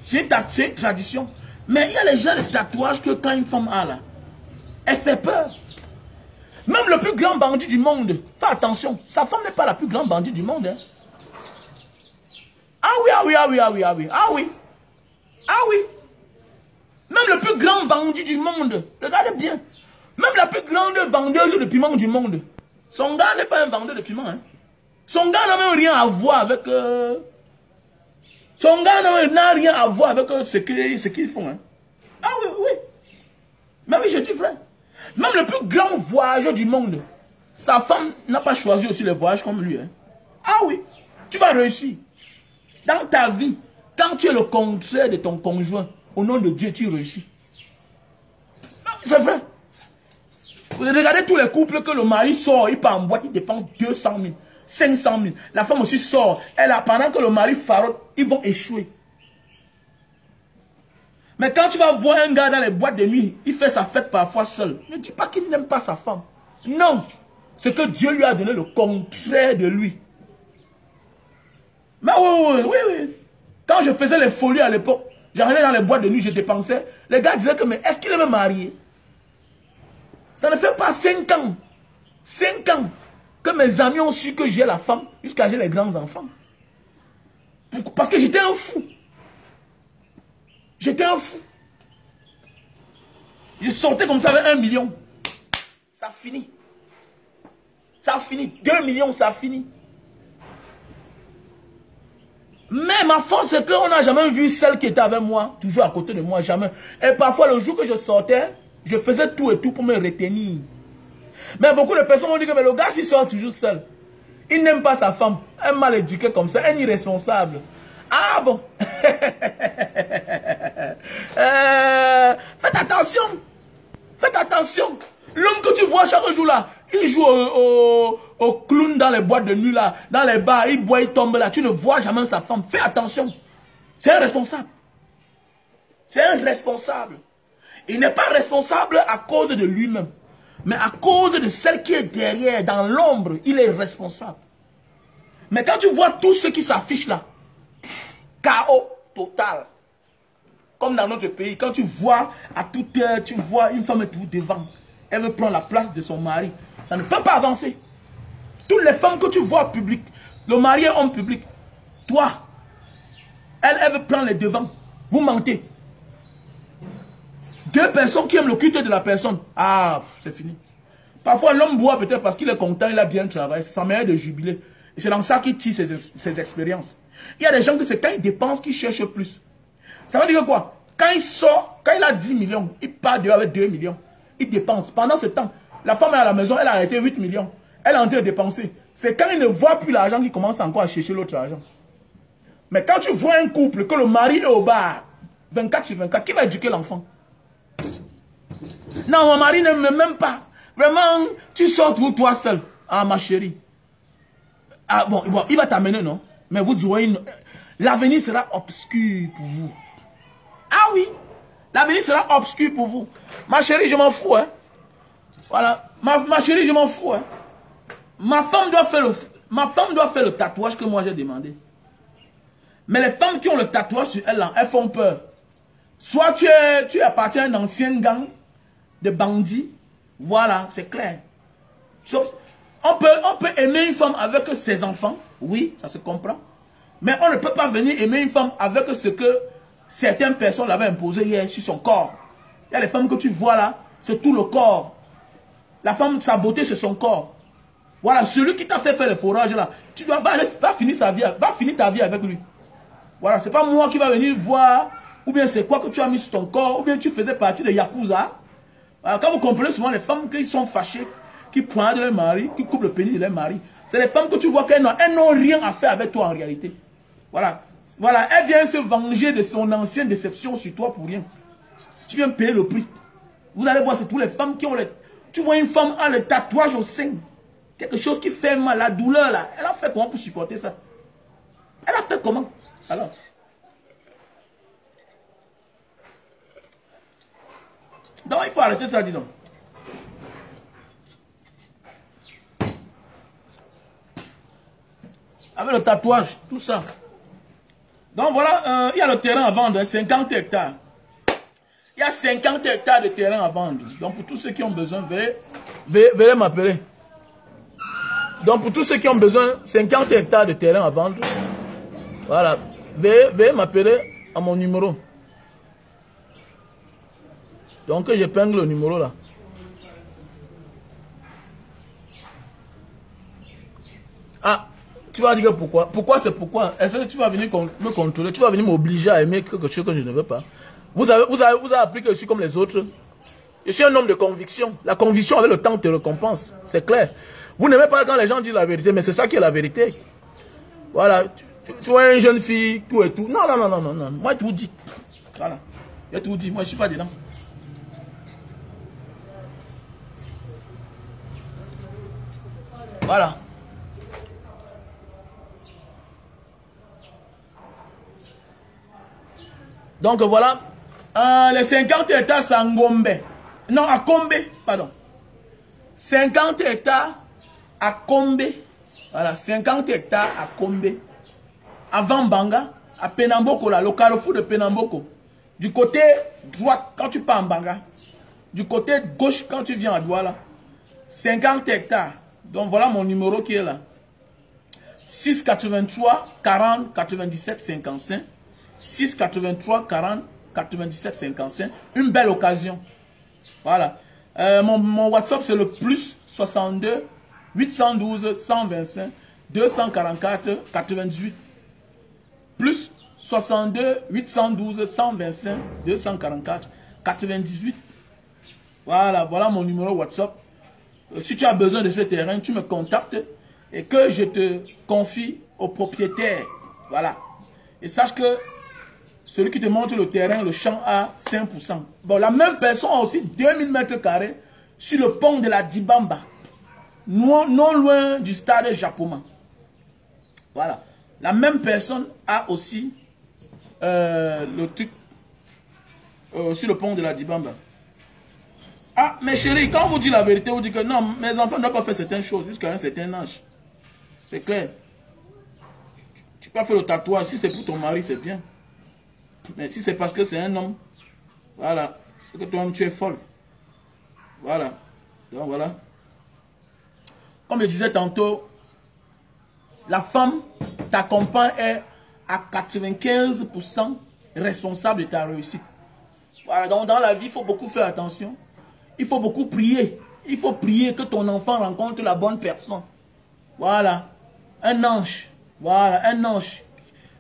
C'est une tradition. Mais il y a les gens, les tatouages que quand une femme a là, elle fait peur. Même le plus grand bandit du monde, fais attention, sa femme n'est pas la plus grande bandit du monde. Hein. Ah oui, ah oui, ah oui, ah oui, ah oui, ah oui. Ah oui. Même le plus grand bandit du monde, regardez bien. Même la plus grande vendeuse de piment du monde, son gars n'est pas un vendeur de piment. Hein. Son gars n'a même rien à voir avec... Son gars n'a rien à voir avec ce qu'ils font. Hein. Ah oui, oui. Mais oui, je dis vrai. Même le plus grand voyageur du monde, sa femme n'a pas choisi aussi les voyages comme lui. Hein. Ah oui, tu vas réussir. Dans ta vie, quand tu es le contraire de ton conjoint, au nom de Dieu, tu réussis. C'est vrai. Regardez tous les couples que le mari sort, il part en boîte, il dépense 200 000, 500 000. La femme aussi sort. Pendant que le mari farote, ils vont échouer. Mais quand tu vas voir un gars dans les boîtes de nuit, il fait sa fête parfois seul. Ne dis pas qu'il n'aime pas sa femme. Non. C'est que Dieu lui a donné le contraire de lui. Mais oui. Quand je faisais les folies à l'époque, j'arrivais dans les boîtes de nuit, je dépensais. Les gars disaient que, mais est-ce qu'il est même marié? Ça ne fait pas 5 ans. 5 ans que mes amis ont su que j'ai la femme, jusqu'à j'ai les grands enfants. Parce que j'étais un fou. J'étais un fou. Je sortais comme ça avec 1 million. Ça finit. Ça a fini. 2 millions, ça a fini. Mais ma force, c'est qu'on n'a jamais vu celle qui était avec moi, toujours à côté de moi, jamais. Et parfois, le jour que je sortais, je faisais tout et tout pour me retenir. Mais beaucoup de personnes ont dit que mais le gars, il sort toujours seul. Il n'aime pas sa femme. Elle est mal éduquée comme ça, elle est irresponsable. Ah bon. Faites attention. Faites attention. L'homme que tu vois chaque jour là, il joue au clown dans les boîtes de nuit là, dans les bars, il boit, il tombe là. Tu ne vois jamais sa femme. Fais attention. C'est un responsable. C'est un responsable. Il n'est pas responsable à cause de lui-même, mais à cause de celle qui est derrière, dans l'ombre, il est responsable. Mais quand tu vois tout ce qui s'affiche là, chaos total. Comme dans notre pays, quand tu vois à toute heure, tu vois une femme tout devant. Elle veut prendre la place de son mari. Ça ne peut pas avancer. Toutes les femmes que tu vois public, le mari est homme public. Toi, elle veut prendre les devants. Vous mentez. 2 personnes qui aiment le culte de la personne. Ah, c'est fini. Parfois, l'homme boit peut-être parce qu'il est content, il a bien travaillé. C'est sa manière de jubiler. Et c'est dans ça qu'il tire ses expériences. Il y a des gens que c'est quand ils dépensent qu'ils cherchent plus. Ça veut dire quoi? Quand il sort, quand il a 10 millions, il part dehors avec 2 millions. Il dépense. Pendant ce temps, la femme est à la maison, elle a arrêté 8 millions. Elle est en train de dépenser. C'est quand il ne voit plus l'argent qu'il commence encore à chercher l'autre argent. Mais quand tu vois un couple, que le mari est au bar, 24/24, qui va éduquer l'enfant? Non, mon mari ne m'aime pas. Vraiment, tu sors toi seul. Ah, ma chérie. Ah, bon, il va t'amener, non? Mais vous aurez une... L'avenir sera obscur pour vous. Ah oui, l'avenir sera obscur pour vous. Ma chérie, je m'en fous, hein. Voilà. Ma chérie, je m'en fous, hein. Ma femme doit faire le tatouage que moi j'ai demandé. Mais les femmes qui ont le tatouage sur elles, là, elles font peur. Soit tu appartiens à un ancien gang de bandits. Voilà, c'est clair. On peut aimer une femme avec ses enfants. Oui, ça se comprend. Mais on ne peut pas venir aimer une femme avec ce que certaines personnes l'avaient imposé hier sur son corps. Il y a les femmes que tu vois là, c'est tout le corps. La femme, sa beauté, c'est son corps. Voilà, celui qui t'a fait faire le forage là, tu dois va finir sa vie, va finir ta vie avec lui. Voilà, c'est pas moi qui va venir voir, ou bien c'est quoi que tu as mis sur ton corps, ou bien tu faisais partie de Yakuza. Voilà, quand vous comprenez souvent les femmes qui sont fâchées, qui pointent leur mari, qui coupent le pénis de leur mari, c'est les femmes que tu vois qu'elles n'ont rien à faire avec toi en réalité. Voilà. Voilà, elle vient se venger de son ancienne déception sur toi pour rien. Tu viens payer le prix. Vous allez voir, c'est toutes les femmes qui ont les... Tu vois une femme a le tatouage au sein. Quelque chose qui fait mal, la douleur là. Elle a fait comment pour supporter ça? Elle a fait comment? Alors. Donc il faut arrêter ça, dis donc. Avec le tatouage, tout ça. Donc voilà, il y a le terrain à vendre, 50 hectares. Il y a 50 hectares de terrain à vendre. Donc pour tous ceux qui ont besoin, veuillez m'appeler. Donc pour tous ceux qui ont besoin, 50 hectares de terrain à vendre. Voilà, veuillez m'appeler à mon numéro. Donc j'épingle le numéro là. Ah, tu vas dire pourquoi? Pourquoi c'est pourquoi? Est-ce que tu vas venir me contrôler? Tu vas venir m'obliger à aimer quelque chose que je ne veux pas? Vous avez appris que je suis comme les autres. Je suis un homme de conviction. La conviction avec le temps te récompense. C'est clair. Vous n'aimez pas quand les gens disent la vérité, mais c'est ça qui est la vérité. Voilà. Tu vois une jeune fille, tout et tout. Non, non, non, non, non, non. Moi, tout dit. Voilà. J'ai tout dit. Moi, je ne suis pas dedans. Voilà. Donc voilà, les 50 hectares c'est à Ngombe. Non, à Kombe, pardon. 50 hectares à Kombe. Voilà, 50 hectares à Kombe. Avant Banga, à Penamboko, là, le carrefour de Penamboko. Du côté droit, quand tu pars en Banga. Du côté gauche, quand tu viens à Douala. 50 hectares. Donc voilà mon numéro qui est là. 683 40 97 55. 683 40 97 55. Une belle occasion. Voilà. Mon WhatsApp, c'est le plus 62 812 125 244 98. Plus 62 812 125 244 98. Voilà, voilà mon numéro WhatsApp. Si tu as besoin de ce terrain, tu me contactes et que je te confie au propriétaire. Voilà. Et sache que celui qui te montre le terrain, le champ à 5%. Bon, la même personne a aussi 2000 mètres carrés sur le pont de la Dibamba. Non loin du stade Japoma. Voilà. La même personne a aussi le truc sur le pont de la Dibamba. Ah, mes chéris, quand on vous dit la vérité, vous dites que non, mes enfants ne doivent pas faire certaines choses jusqu'à un certain âge. C'est clair. Tu peux faire le tatouage. Si c'est pour ton mari, c'est bien. Mais si c'est parce que c'est un homme, voilà, c'est que toi-même tu es folle. Voilà. Donc voilà. Comme je disais tantôt, la femme, ta compagne est à 95% responsable de ta réussite. Voilà, donc dans la vie, il faut beaucoup faire attention. Il faut beaucoup prier. Il faut prier que ton enfant rencontre la bonne personne. Voilà. Un ange. Voilà, un ange.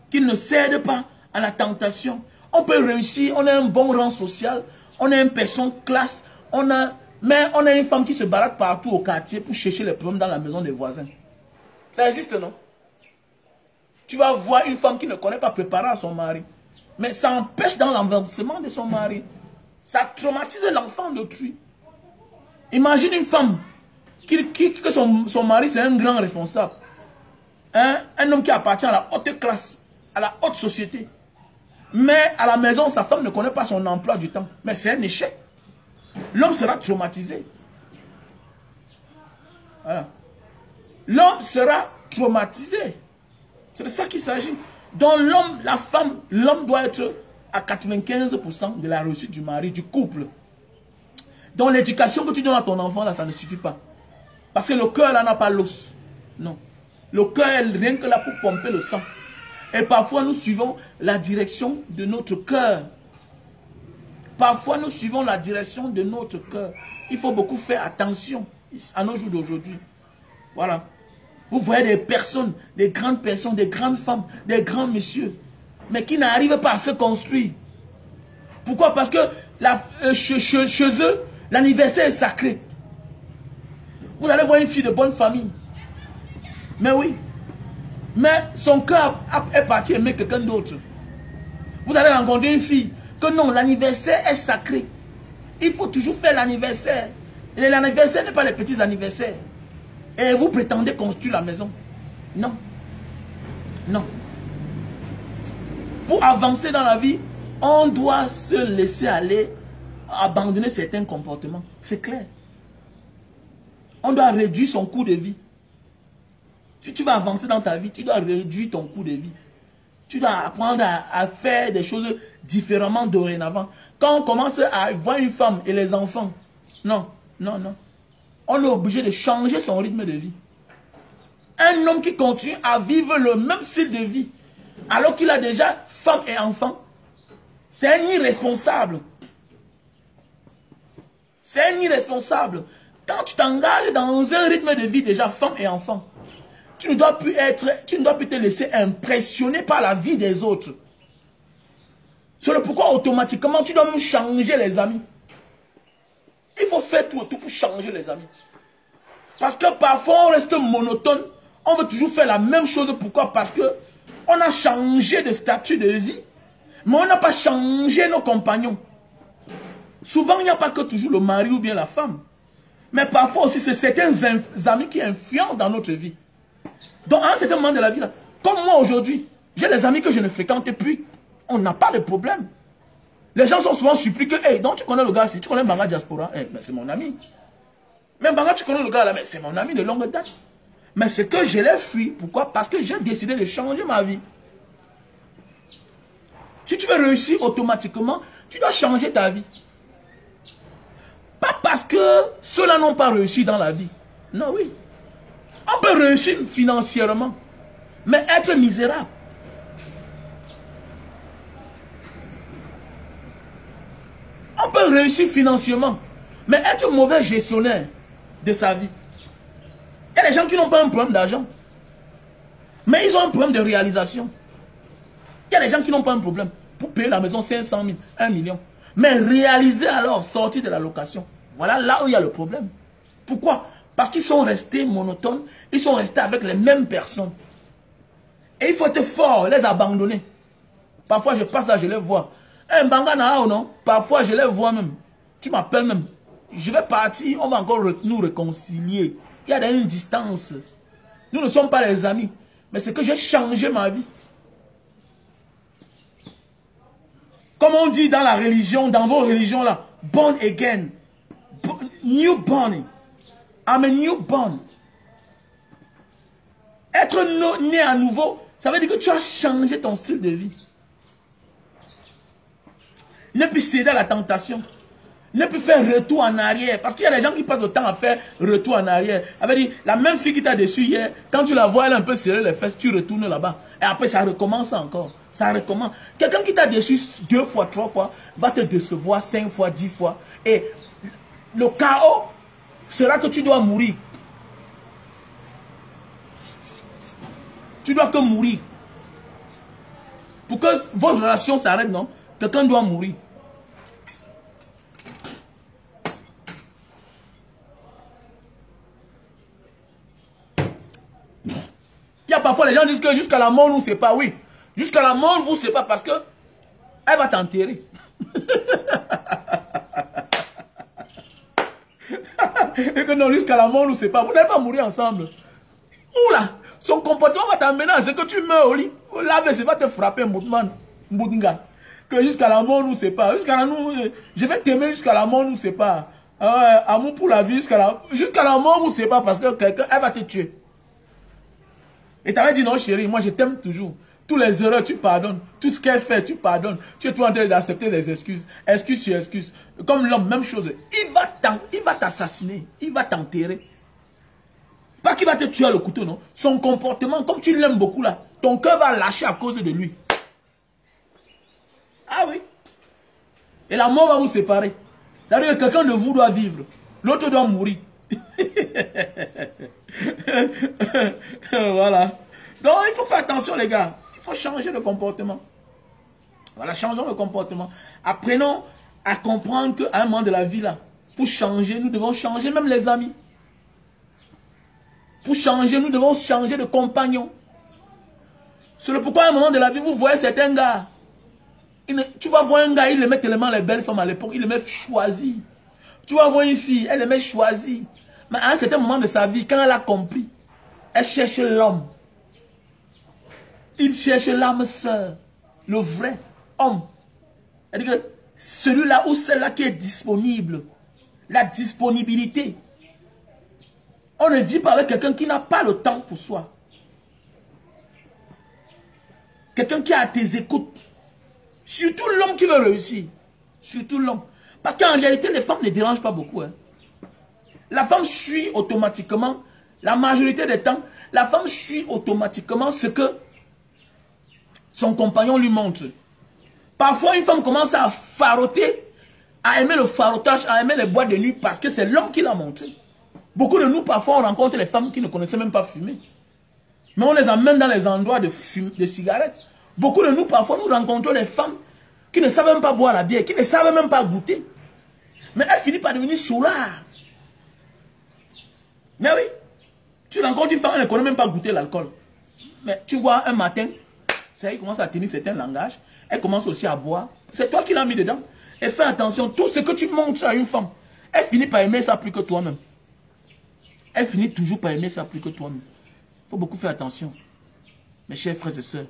Qu'il ne cède pas à la tentation. On peut réussir, on a un bon rang social, on a une personne classe, mais on a une femme qui se balade partout au quartier pour chercher les problèmes dans la maison des voisins. Ça existe, non? Tu vas voir une femme qui ne connaît pas préparer à son mari. Mais ça empêche dans l'avancement de son mari. Ça traumatise l'enfant d'autrui. Imagine une femme que son mari c'est un grand responsable. Un homme qui appartient à la haute classe, à la haute société. Mais à la maison, sa femme ne connaît pas son emploi du temps. Mais c'est un échec. L'homme sera traumatisé. Voilà. L'homme sera traumatisé. C'est de ça qu'il s'agit. Donc l'homme, la femme, l'homme doit être à 95% de la réussite du mari, du couple. Donc l'éducation que tu donnes à ton enfant, là, ça ne suffit pas. Parce que le cœur, là, n'a pas l'os. Non. Le cœur est rien que là pour pomper le sang. Et parfois, nous suivons la direction de notre cœur. Parfois, nous suivons la direction de notre cœur. Il faut beaucoup faire attention à nos jours d'aujourd'hui. Voilà. Vous voyez des personnes, des grandes femmes, des grands messieurs, mais qui n'arrivent pas à se construire. Pourquoi? Parce que chez eux, l'anniversaire est sacré. Vous allez voir une fille de bonne famille. Mais oui. Mais son cœur est parti aimer quelqu'un d'autre. Vous allez rencontrer une fille que non, l'anniversaire est sacré. Il faut toujours faire l'anniversaire. Et l'anniversaire n'est pas les petits anniversaires. Et vous prétendez construire la maison. Non. Non. Pour avancer dans la vie, on doit se laisser aller, abandonner certains comportements. C'est clair. On doit réduire son coût de vie. Si tu vas avancer dans ta vie, tu dois réduire ton coût de vie. Tu dois apprendre à faire des choses différemment dorénavant. Quand on commence à voir une femme et les enfants, non, non, non. On est obligé de changer son rythme de vie. Un homme qui continue à vivre le même style de vie, alors qu'il a déjà femme et enfant, c'est un irresponsable. C'est un irresponsable. Quand tu t'engages dans un rythme de vie déjà femme et enfant, tu ne dois plus te laisser impressionner par la vie des autres. C'est le pourquoi automatiquement tu dois même changer les amis. Il faut faire tout pour changer les amis. Parce que parfois on reste monotone. On veut toujours faire la même chose. Pourquoi? Parce que on a changé de statut de vie. Mais on n'a pas changé nos compagnons. Souvent il n'y a pas que toujours le mari ou bien la femme. Mais parfois aussi c'est certains amis qui influencent dans notre vie. Donc à un certain moment de la vie, là, comme moi aujourd'hui, j'ai des amis que je ne fréquente plus. On n'a pas de problème. Les gens sont souvent surpris que, hey, donc tu connais le gars, si tu connais Banga Diaspora, hey, c'est mon ami. Mais Banga, tu connais le gars là, mais c'est mon ami de longue date. Mais c'est que je l'ai fui. Pourquoi? Parce que j'ai décidé de changer ma vie. Si tu veux réussir automatiquement, tu dois changer ta vie. Pas parce que ceux-là n'ont pas réussi dans la vie. Non, oui. On peut réussir financièrement. Mais être misérable. On peut réussir financièrement, mais être mauvais gestionnaire de sa vie. Il y a des gens qui n'ont pas un problème d'argent, mais ils ont un problème de réalisation. Il y a des gens qui n'ont pas un problème pour payer la maison 500 000, 1 million. Mais réaliser alors, sortir de la location. Voilà là où il y a le problème. Pourquoi? Parce qu'ils sont restés monotones, ils sont restés avec les mêmes personnes. Et il faut être fort, les abandonner. Parfois je passe là, je les vois. Un bangana ou non? Parfois je les vois même. Tu m'appelles même. Je vais partir, on va encore nous réconcilier. Il y a une distance. Nous ne sommes pas les amis. Mais c'est que j'ai changé ma vie. Comme on dit dans la religion, dans vos religions là, born again. New born. I'm a new born. Être né à nouveau, ça veut dire que tu as changé ton style de vie. Ne plus céder à la tentation. Ne plus faire retour en arrière. Parce qu'il y a des gens qui passent le temps à faire retour en arrière. Ça veut dire, la même fille qui t'a déçu hier, quand tu la vois, elle a un peu serré les fesses, tu retournes là-bas. Et après, ça recommence encore. Ça recommence. Quelqu'un qui t'a déçu 2 fois, 3 fois, va te décevoir 5 fois, 10 fois. Et le chaos sera que tu dois mourir. Tu dois que mourir. Pour que votre relation s'arrête, non? Quelqu'un doit mourir. Il y a parfois les gens disent que jusqu'à la mort, nous ne sait pas. Oui, jusqu'à la mort, vous ne sait pas parce que elle va t'enterrer. Et que non, jusqu'à la mort, nous ne sait pas. Vous n'allez pas mourir ensemble. Oula, son comportement va t'amener à ce que tu meurs au lit. Là, mais c'est pas te frapper, Moudinga. Que jusqu'à la mort, nous ne sait pas. Jusqu'à la mort, je vais t'aimer jusqu'à la mort, nous ne sait pas. Amour pour la vie, jusqu'à la mort, vous ne sait pas parce que quelqu'un, elle va te tuer. Et tu avais dit non chérie, moi je t'aime toujours. Tous les erreurs tu pardonnes. Tout ce qu'elle fait tu pardonnes. Tu es tout en train d'accepter des excuses. Excuse sur excuse. Comme l'homme, même chose. Il va t'assassiner. Il va t'enterrer. Pas qu'il va te tuer à le couteau, non. Son comportement, comme tu l'aimes beaucoup là, ton cœur va lâcher à cause de lui. Ah oui. Et la mort va vous séparer. Ça veut dire que quelqu'un de vous doit vivre. L'autre doit mourir. Voilà. Donc il faut faire attention les gars. Il faut changer de comportement. Voilà, changeons de comportement. Apprenons à comprendre qu'à un moment de la vie là, pour changer, nous devons changer même les amis. Pour changer, nous devons changer de compagnon. C'est le pourquoi à un moment de la vie, vous voyez certains gars. Tu vas voir un gars, il aimait tellement les belles femmes à l'époque, il aimait choisir. Tu vas voir une fille, elle aimait choisir. Mais à un certain moment de sa vie, quand elle a compris, elle cherche l'homme. Il cherche l'âme sœur, le vrai homme. C'est-à-dire que celui-là ou celle-là qui est disponible, la disponibilité. On ne vit pas avec quelqu'un qui n'a pas le temps pour soi. Quelqu'un qui est à tes écoutes. Surtout l'homme qui veut réussir. Surtout l'homme. Parce qu'en réalité, les femmes ne dérangent pas beaucoup. Hein. La femme suit automatiquement, la majorité des temps, la femme suit automatiquement ce que son compagnon lui montre. Parfois, une femme commence à faroter, à aimer le farotage, à aimer les boîtes de nuit parce que c'est l'homme qui l'a montré. Beaucoup de nous, parfois, on rencontre les femmes qui ne connaissaient même pas fumer. Mais on les emmène dans les endroits de cigarettes. Beaucoup de nous, parfois, nous rencontrons des femmes qui ne savent même pas boire la bière, qui ne savent même pas goûter. Mais elles finissent par devenir sourdes. Mais oui, tu rencontres une femme, elle ne connaît même pas goûter l'alcool. Mais tu vois, un matin, ça y commence à tenir certains langages. Elle commence aussi à boire. C'est toi qui l'as mis dedans. Et fais attention, tout ce que tu montres à une femme, elle finit par aimer ça plus que toi-même. Elle finit toujours par aimer ça plus que toi-même. Il faut beaucoup faire attention, mes chers frères et sœurs.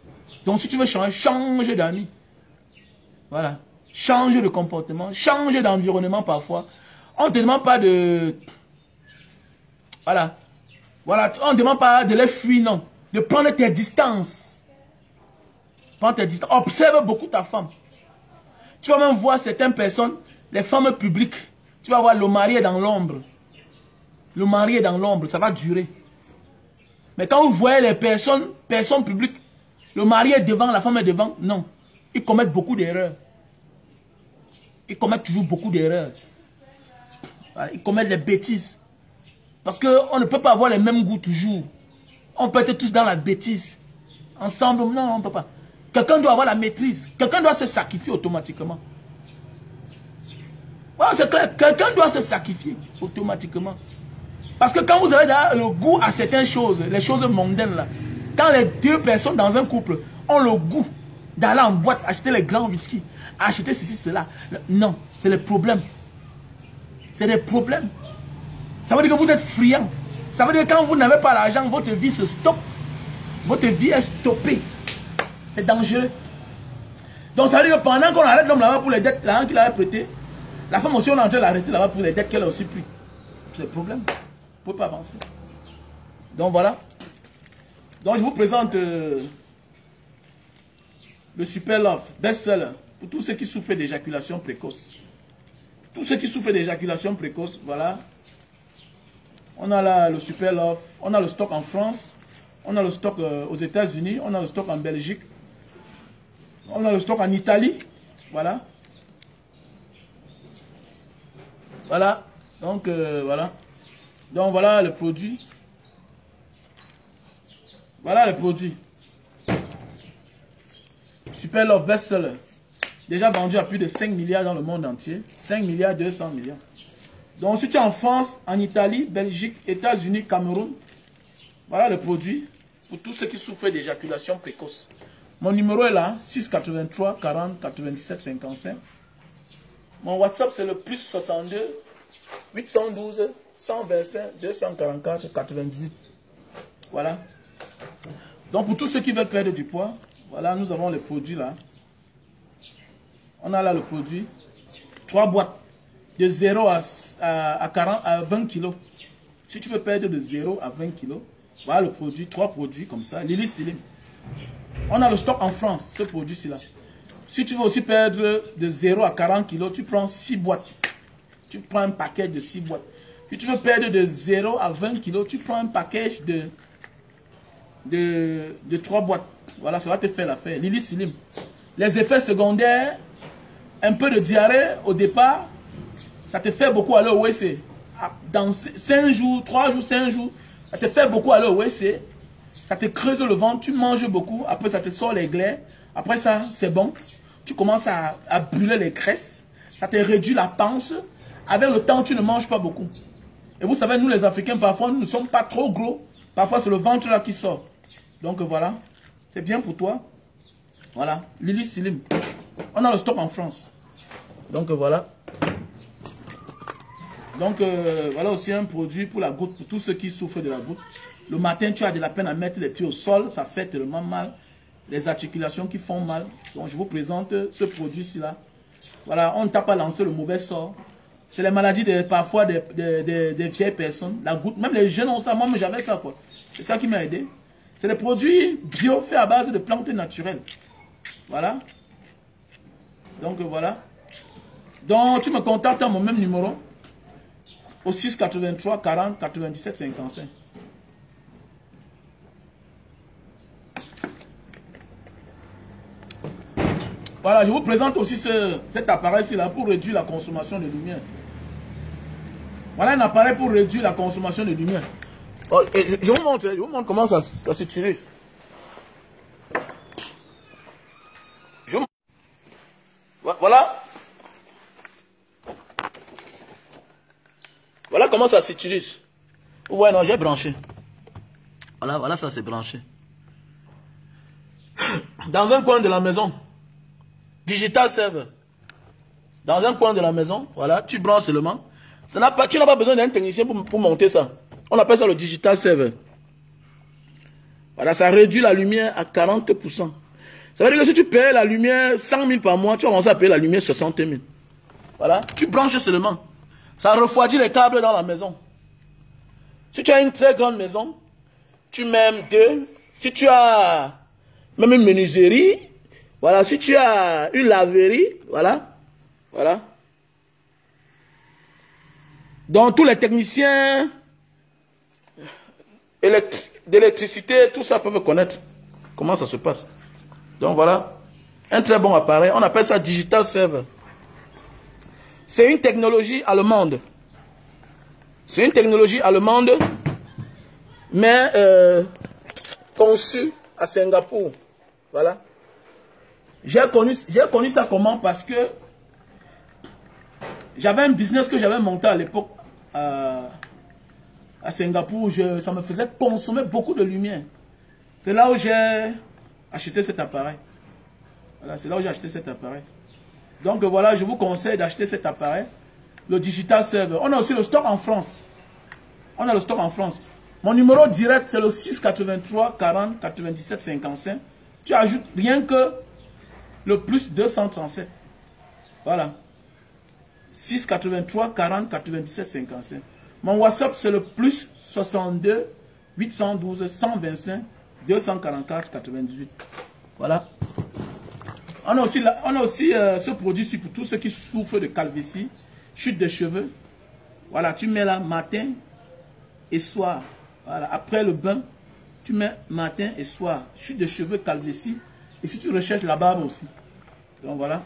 Donc si tu veux changer, change d'amis. Voilà. Change de comportement, change d'environnement parfois. On ne te demande pas de... Voilà. Voilà. On ne demande pas de les fuir, non. De prendre tes distances. Prends tes distances. Observe beaucoup ta femme. Tu vas même voir certaines personnes, les femmes publiques. Tu vas voir le mari est dans l'ombre. Le mari est dans l'ombre, ça va durer. Mais quand vous voyez les personnes publiques, le mari est devant, la femme est devant, non. Ils commettent beaucoup d'erreurs. Ils commettent toujours beaucoup d'erreurs. Voilà, ils commettent des bêtises. Parce qu'on ne peut pas avoir les mêmes goûts toujours. On peut être tous dans la bêtise. Ensemble, non, on ne peut pas. Quelqu'un doit avoir la maîtrise. Quelqu'un doit se sacrifier automatiquement. Ouais, c'est clair. Quelqu'un doit se sacrifier automatiquement. Parce que quand vous avez le goût à certaines choses, les choses mondaines là, quand les deux personnes dans un couple ont le goût d'aller en boîte, acheter les grands whisky, acheter ceci, cela, non, c'est les problèmes. C'est des problèmes. Ça veut dire que vous êtes friand. Ça veut dire que quand vous n'avez pas l'argent, votre vie se stoppe. Votre vie est stoppée. C'est dangereux. Donc ça veut dire que pendant qu'on arrête l'homme là-bas pour les dettes, l'argent qu'il avait prêté, la femme aussi on est en train de l'arrêter là-bas pour les dettes qu'elle a aussi pris. C'est le problème. Vous ne pouvez pas avancer. Donc voilà. Donc je vous présente le Super Love best-seller pour tous ceux qui souffrent d'éjaculation précoce. Tous ceux qui souffrent d'éjaculation précoce, voilà. On a là le Super Love. On a le stock en France. On a le stock aux États-Unis. On a le stock en Belgique. On a le stock en Italie. Voilà. Voilà. Donc, voilà. Donc, voilà le produit. Voilà le produit. Super Love best-seller. Déjà vendu à plus de 5 milliards dans le monde entier. 5 milliards 200 millions. Donc, si tu es en France, en Italie, Belgique, États-Unis, Cameroun, voilà le produit pour tous ceux qui souffrent d'éjaculation précoce. Mon numéro est là, 683 40 97 55. Mon WhatsApp, c'est le plus 62 812 125 244 98. Voilà. Donc, pour tous ceux qui veulent perdre du poids, voilà, nous avons les produits là. On a là le produit. 3 boîtes. De 0 à 20 kilos. Si tu veux perdre de 0 à 20 kilos, voilà le produit, 3 produits comme ça. Lily Slim. On a le stock en France, ce produit-ci là. Si tu veux aussi perdre de 0 à 40 kilos, tu prends 6 boîtes. Tu prends un paquet de 6 boîtes. Si tu veux perdre de 0 à 20 kilos, tu prends un package de 3 boîtes. Voilà, ça va te faire l'affaire. Lily Slim. Les effets secondaires, un peu de diarrhée au départ. Ça te fait beaucoup aller au WC. Dans 5 jours, 3 jours, 5 jours, ça te fait beaucoup aller au WC. Ça te creuse le ventre, tu manges beaucoup. Après, ça te sort les glaires. Après ça, c'est bon. Tu commences à brûler les graisses. Ça te réduit la panse. Avec le temps, tu ne manges pas beaucoup. Et vous savez, nous les Africains, parfois, nous ne sommes pas trop gros. Parfois, c'est le ventre là qui sort. Donc voilà. C'est bien pour toi. Voilà. Lily Slim. On a le stock en France. Donc voilà. Donc, voilà aussi un produit pour la goutte, pour tous ceux qui souffrent de la goutte. Le matin, tu as de la peine à mettre les pieds au sol, ça fait tellement mal. Les articulations qui font mal. Donc, je vous présente ce produit-ci là. Voilà, on ne t'a pas lancé le mauvais sort. C'est les maladies parfois des vieilles personnes. La goutte, même les jeunes ont ça. Moi, j'avais ça quoi. C'est ça qui m'a aidé. C'est des produits bio faits à base de plantes naturelles. Voilà. Donc, voilà. Donc, tu me contactes à mon même numéro. Au 683 40 97 55. Voilà, je vous présente aussi cet appareil-ci là pour réduire la consommation de lumière. Voilà un appareil pour réduire la consommation de lumière. Oh, je vous montre comment ça s'utilise. Voilà. Voilà comment ça s'utilise. Ouais, non, j'ai branché. Voilà, ça c'est branché. Dans un coin de la maison. Digital server. Dans un coin de la maison, voilà, tu branches seulement. Tu n'as pas besoin d'un technicien pour monter ça. On appelle ça le digital server. Voilà, ça réduit la lumière à 40%. Ça veut dire que si tu payes la lumière 100 000 par mois, tu vas commencer à payer la lumière 60 000. Voilà, tu branches seulement. Ça refroidit les câbles dans la maison. Si tu as une très grande maison, tu mets 2. Si tu as même une menuiserie, voilà. Si tu as une laverie, voilà. Voilà. Donc tous les techniciens d'électricité, tout ça peuvent connaître comment ça se passe. Donc voilà, un très bon appareil. On appelle ça Digital Server. C'est une technologie allemande. C'est une technologie allemande, mais conçue à Singapour. Voilà. J'ai connu ça comment? Parce que j'avais un business que j'avais monté à l'époque à Singapour. Ça me faisait consommer beaucoup de lumière. C'est là où j'ai acheté cet appareil. Voilà, c'est là où j'ai acheté cet appareil. Donc voilà, je vous conseille d'acheter cet appareil. Le Digital Server. On a aussi le stock en France. On a le stock en France. Mon numéro direct, c'est le 683 40 97 55. Tu ajoutes rien que le plus 237. Voilà. 683 40 97 55. Mon WhatsApp, c'est le plus 62 812 125 244 98. Voilà. On a aussi ce produit pour tous ceux qui souffrent de calvitie, chute de cheveux. Voilà, tu mets là matin et soir. Voilà, après le bain, tu mets matin et soir. Chute de cheveux, calvitie. Et si tu recherches la barbe aussi. Donc voilà.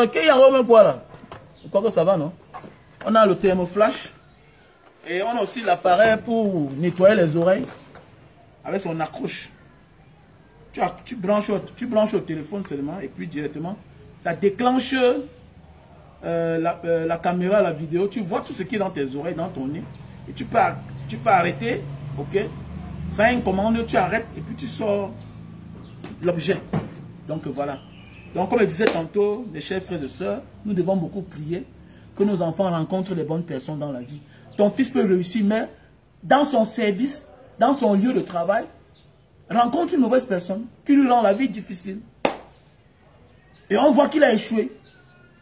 Qu'il y a même quoi là? Je crois que ça va, non? On a le thermoflash. Et on a aussi l'appareil pour nettoyer les oreilles. Avec son accroche. Tu branches au téléphone seulement et puis directement, ça déclenche la caméra, la vidéo. Tu vois tout ce qui est dans tes oreilles, dans ton nez. Et tu peux arrêter, ok? Ça a une commande, tu arrêtes et puis tu sors l'objet. Donc voilà. Donc comme je disais tantôt, mes chers frères et sœurs, nous devons beaucoup prier que nos enfants rencontrent les bonnes personnes dans la vie. Ton fils peut réussir, mais dans son service, dans son lieu de travail, rencontre une mauvaise personne qui lui rend la vie difficile. Et on voit qu'il a échoué.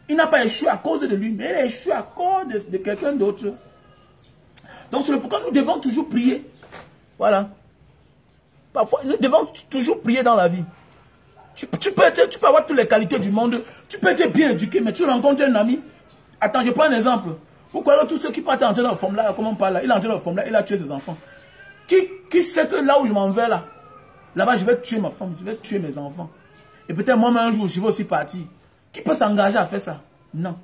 Il n'a pas échoué à cause de lui, mais il a échoué à cause de quelqu'un d'autre. Donc c'est pourquoi nous devons toujours prier. Voilà. Parfois, nous devons toujours prier dans la vie. Tu peux avoir toutes les qualités du monde. Tu peux être bien éduqué, mais tu rencontres un ami. Attends, je prends un exemple. Vous croyez que tous ceux qui partent entrer dans le forme là, comment on parle là, il est entré dans le forme là, il a tué ses enfants. Qui sait que là où je m'en vais là, là-bas je vais tuer ma femme, je vais tuer mes enfants. Et peut-être moi-même un jour, je vais aussi partir. Qui peut s'engager à faire ça? Non.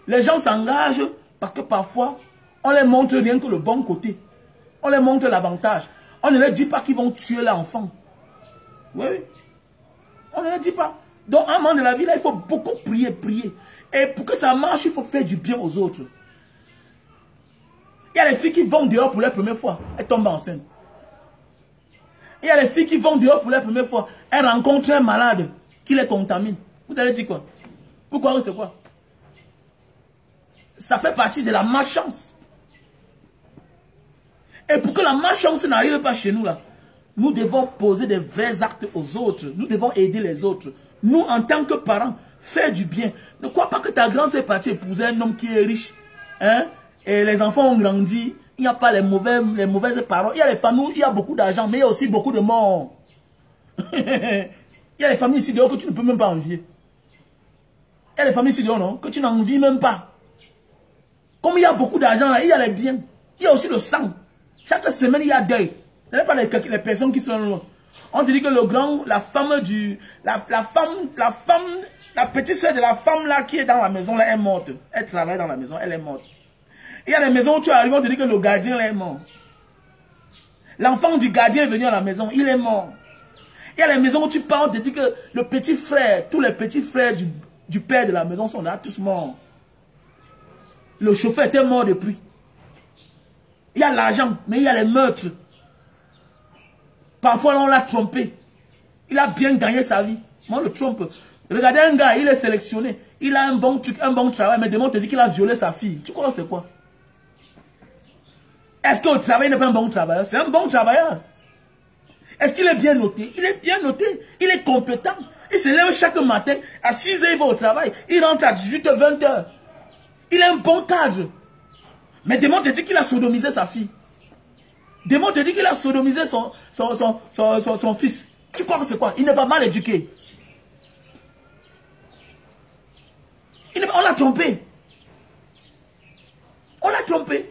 Les gens s'engagent parce que parfois, on les montre rien que le bon côté. On les montre l'avantage. On ne leur dit pas qu'ils vont tuer l'enfant. Oui. On ne leur dit pas. Donc, à un moment de la vie, là, il faut beaucoup prier. Et pour que ça marche, il faut faire du bien aux autres. Il y a les filles qui vont dehors pour la première fois. Elles tombent enceintes. Il y a les filles qui vont dehors pour la première fois. Elles rencontrent un malade qui les contamine. Vous allez dire quoi? Pourquoi c'est quoi? Ça fait partie de la malchance. Et pour que la malchance n'arrive pas chez nous, là, nous devons poser des vrais actes aux autres. Nous devons aider les autres. Nous, en tant que parents, faire du bien. Ne crois pas que ta grande est partie épouser un homme qui est riche. Hein? Et les enfants ont grandi. Il n'y a pas les mauvaises paroles. Il y a les familles où il y a beaucoup d'argent, mais il y a aussi beaucoup de morts. Il y a les familles ici dehors que tu ne peux même pas envier. Il y a les familles ici dehors, non? Que tu n'envies même pas. Comme il y a beaucoup d'argent là, il y a les biens. Il y a aussi le sang. Chaque semaine, il y a deuil. Ce n'est pas les personnes qui sont là. On te dit que la petite soeur de la femme là qui est dans la maison là est morte. Elle travaille dans la maison, elle est morte. Il y a des maisons où tu arrives, on te dit que le gardien là est mort. L'enfant du gardien est venu à la maison, il est mort. Il y a les maisons où tu parles, on te dit que le petit frère, tous les petits frères du père de la maison sont là, tous morts. Le chauffeur était mort depuis. Il y a l'argent, mais il y a les meurtres. Parfois, on l'a trompé. Il a bien gagné sa vie. Moi, le trompe. Regardez un gars, il est sélectionné. Il a un bon truc, un bon travail, mais demain, on te dit qu'il a violé sa fille. Tu crois que c'est quoi? Est-ce que le travail n'est pas un bon travailleur? C'est un bon travailleur. Est-ce qu'il est bien noté? Il est bien noté. Il est compétent. Il se lève chaque matin. À 6 h, il va au travail. Il rentre à 18 h, 20 h. Il est un bon cadre. Mais demain, on te dit qu'il a sodomisé sa fille. Demain, on te dit qu'il a sodomisé son fils. Tu crois que c'est quoi? Il n'est pas mal éduqué. On l'a trompé. On l'a trompé.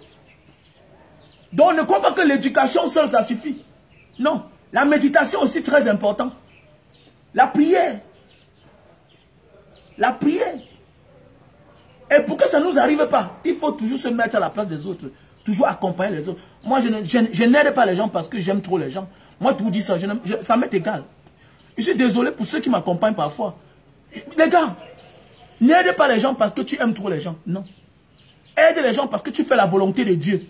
Donc ne crois pas que l'éducation seule, ça suffit. Non. La méditation aussi très important. La prière. La prière. Et pour que ça ne nous arrive pas, il faut toujours se mettre à la place des autres. Toujours accompagner les autres. Moi, je n'aide pas les gens parce que j'aime trop les gens. Moi, tout dis ça, ça m'est égal. Je suis désolé pour ceux qui m'accompagnent parfois. Les gars, n'aide pas les gens parce que tu aimes trop les gens. Non. Aide les gens parce que tu fais la volonté de Dieu.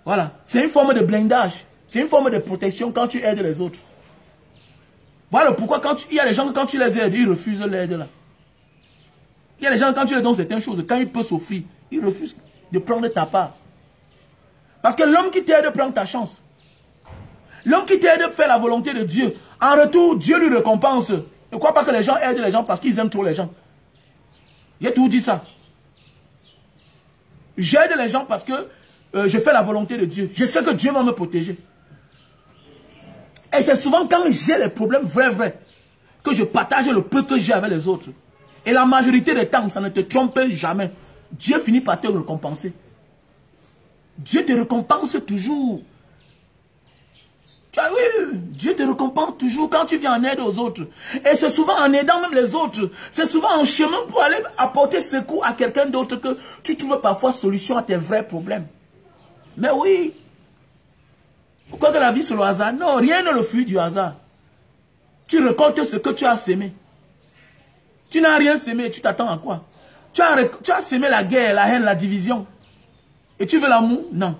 Voilà. C'est une forme de blindage. C'est une forme de protection quand tu aides les autres. Voilà pourquoi il y a des gens, quand tu les aides, ils refusent l'aide là. Il y a des gens, quand tu leur donnes certaines choses, quand ils peuvent s'offrir, ils refusent de prendre ta part. Parce que l'homme qui t'aide prend ta chance. L'homme qui t'aide fait la volonté de Dieu. En retour, Dieu lui récompense. Ne crois pas que les gens aident les gens parce qu'ils aiment trop les gens. J'ai tout dit ça. J'aide les gens parce que je fais la volonté de Dieu. Je sais que Dieu va me protéger. Et c'est souvent quand j'ai les problèmes vrais, que je partage le peu que j'ai avec les autres. Et la majorité des temps, ça ne te trompe jamais. Dieu finit par te récompenser. Dieu te récompense toujours. Oui, Dieu te récompense toujours quand tu viens en aide aux autres. Et c'est souvent en aidant même les autres. C'est souvent en chemin pour aller apporter secours à quelqu'un d'autre que tu trouves parfois solution à tes vrais problèmes. Mais oui. Pourquoi que la vie c'est le hasard? Non, rien ne le fuit du hasard. Tu récoltes ce que tu as semé. Tu n'as rien semé, tu t'attends à quoi? Tu as semé la guerre, la haine, la division. Et tu veux l'amour? Non.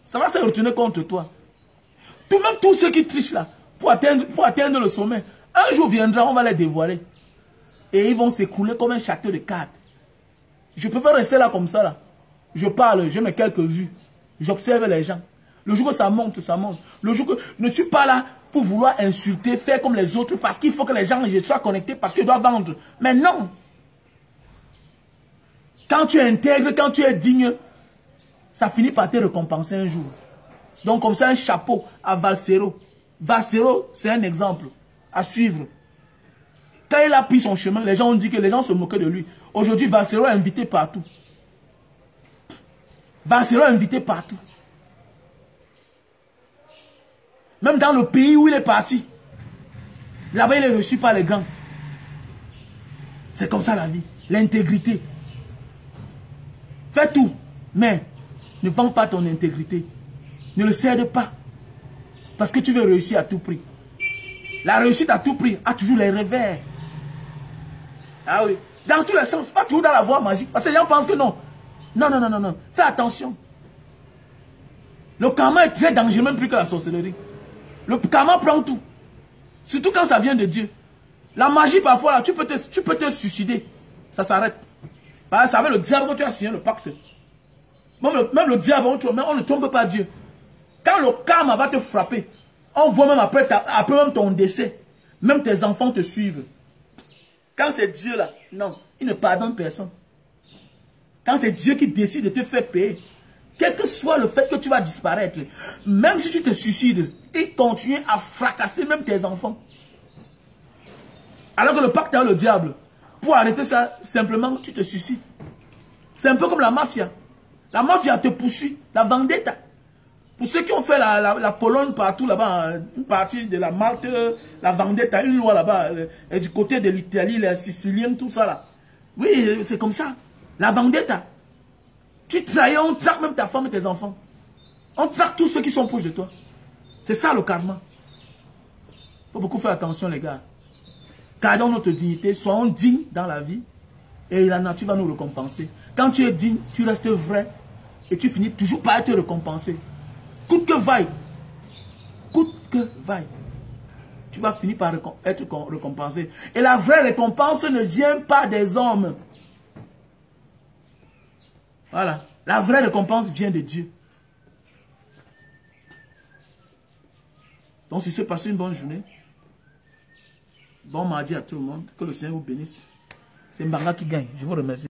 Ça va se retourner contre toi. Même tous ceux qui trichent là, pour atteindre le sommet, un jour viendra, on va les dévoiler. Et ils vont s'écrouler comme un château de cartes. Je préfère rester là comme ça là. Je parle, j'ai mes quelques vues. J'observe les gens. Le jour que ça monte, ça monte. Le jour que je ne suis pas là pour vouloir insulter, faire comme les autres, parce qu'il faut que les gens soient connectés, parce qu'ils doivent vendre. Mais non. Quand tu es intègre, quand tu es digne, ça finit par te récompenser un jour. Donc comme ça, un chapeau à Valsero. Valsero, c'est un exemple à suivre. Quand il a pris son chemin, les gens ont dit que les gens se moquaient de lui. Aujourd'hui, Valsero est invité partout. Valsero est invité partout. Même dans le pays où il est parti. Là-bas, il est reçu par les grands. C'est comme ça la vie. L'intégrité. Fais tout. Mais ne vends pas ton intégrité. Ne le cède pas. Parce que tu veux réussir à tout prix. La réussite à tout prix a toujours les revers. Ah oui. Dans tous les sens. Pas toujours dans la voie magique. Parce que les gens pensent que non. Non, non, non, non, non. Fais attention. Le karma est très dangereux, même plus que la sorcellerie. Le karma prend tout. Surtout quand ça vient de Dieu. La magie, parfois, là, tu peux te suicider. Ça s'arrête. C'est avec le diable que tu as signé le pacte. Même le diable, on ne trompe pas Dieu. Quand le karma va te frapper, on voit même après même ton décès, même tes enfants te suivent. Quand c'est Dieu là, non, il ne pardonne personne. Quand c'est Dieu qui décide de te faire payer, quel que soit le fait que tu vas disparaître, même si tu te suicides, il continue à fracasser même tes enfants. Alors que le pacte avec le diable, pour arrêter ça, simplement tu te suicides. C'est un peu comme la mafia. La mafia te poursuit, la vendetta. Pour ceux qui ont fait la Pologne partout là-bas, une partie de la Malte, la vendetta, une loi là-bas, du côté de l'Italie, les Siciliens, tout ça là. Oui, c'est comme ça. La vendetta. Tu trahis, on traque même ta femme et tes enfants. On traque tous ceux qui sont proches de toi. C'est ça le karma. Il faut beaucoup faire attention les gars. Gardons notre dignité, soyons dignes dans la vie et la nature va nous récompenser. Quand tu es digne, tu restes vrai et tu finis toujours par être récompensé. Coûte que vaille. Coûte que vaille. Tu vas finir par être récompensé. Et la vraie récompense ne vient pas des hommes. Voilà. La vraie récompense vient de Dieu. Donc, si c'est passé une bonne journée. Bon mardi à tout le monde. Que le Seigneur vous bénisse. C'est Mbanga qui gagne. Je vous remercie.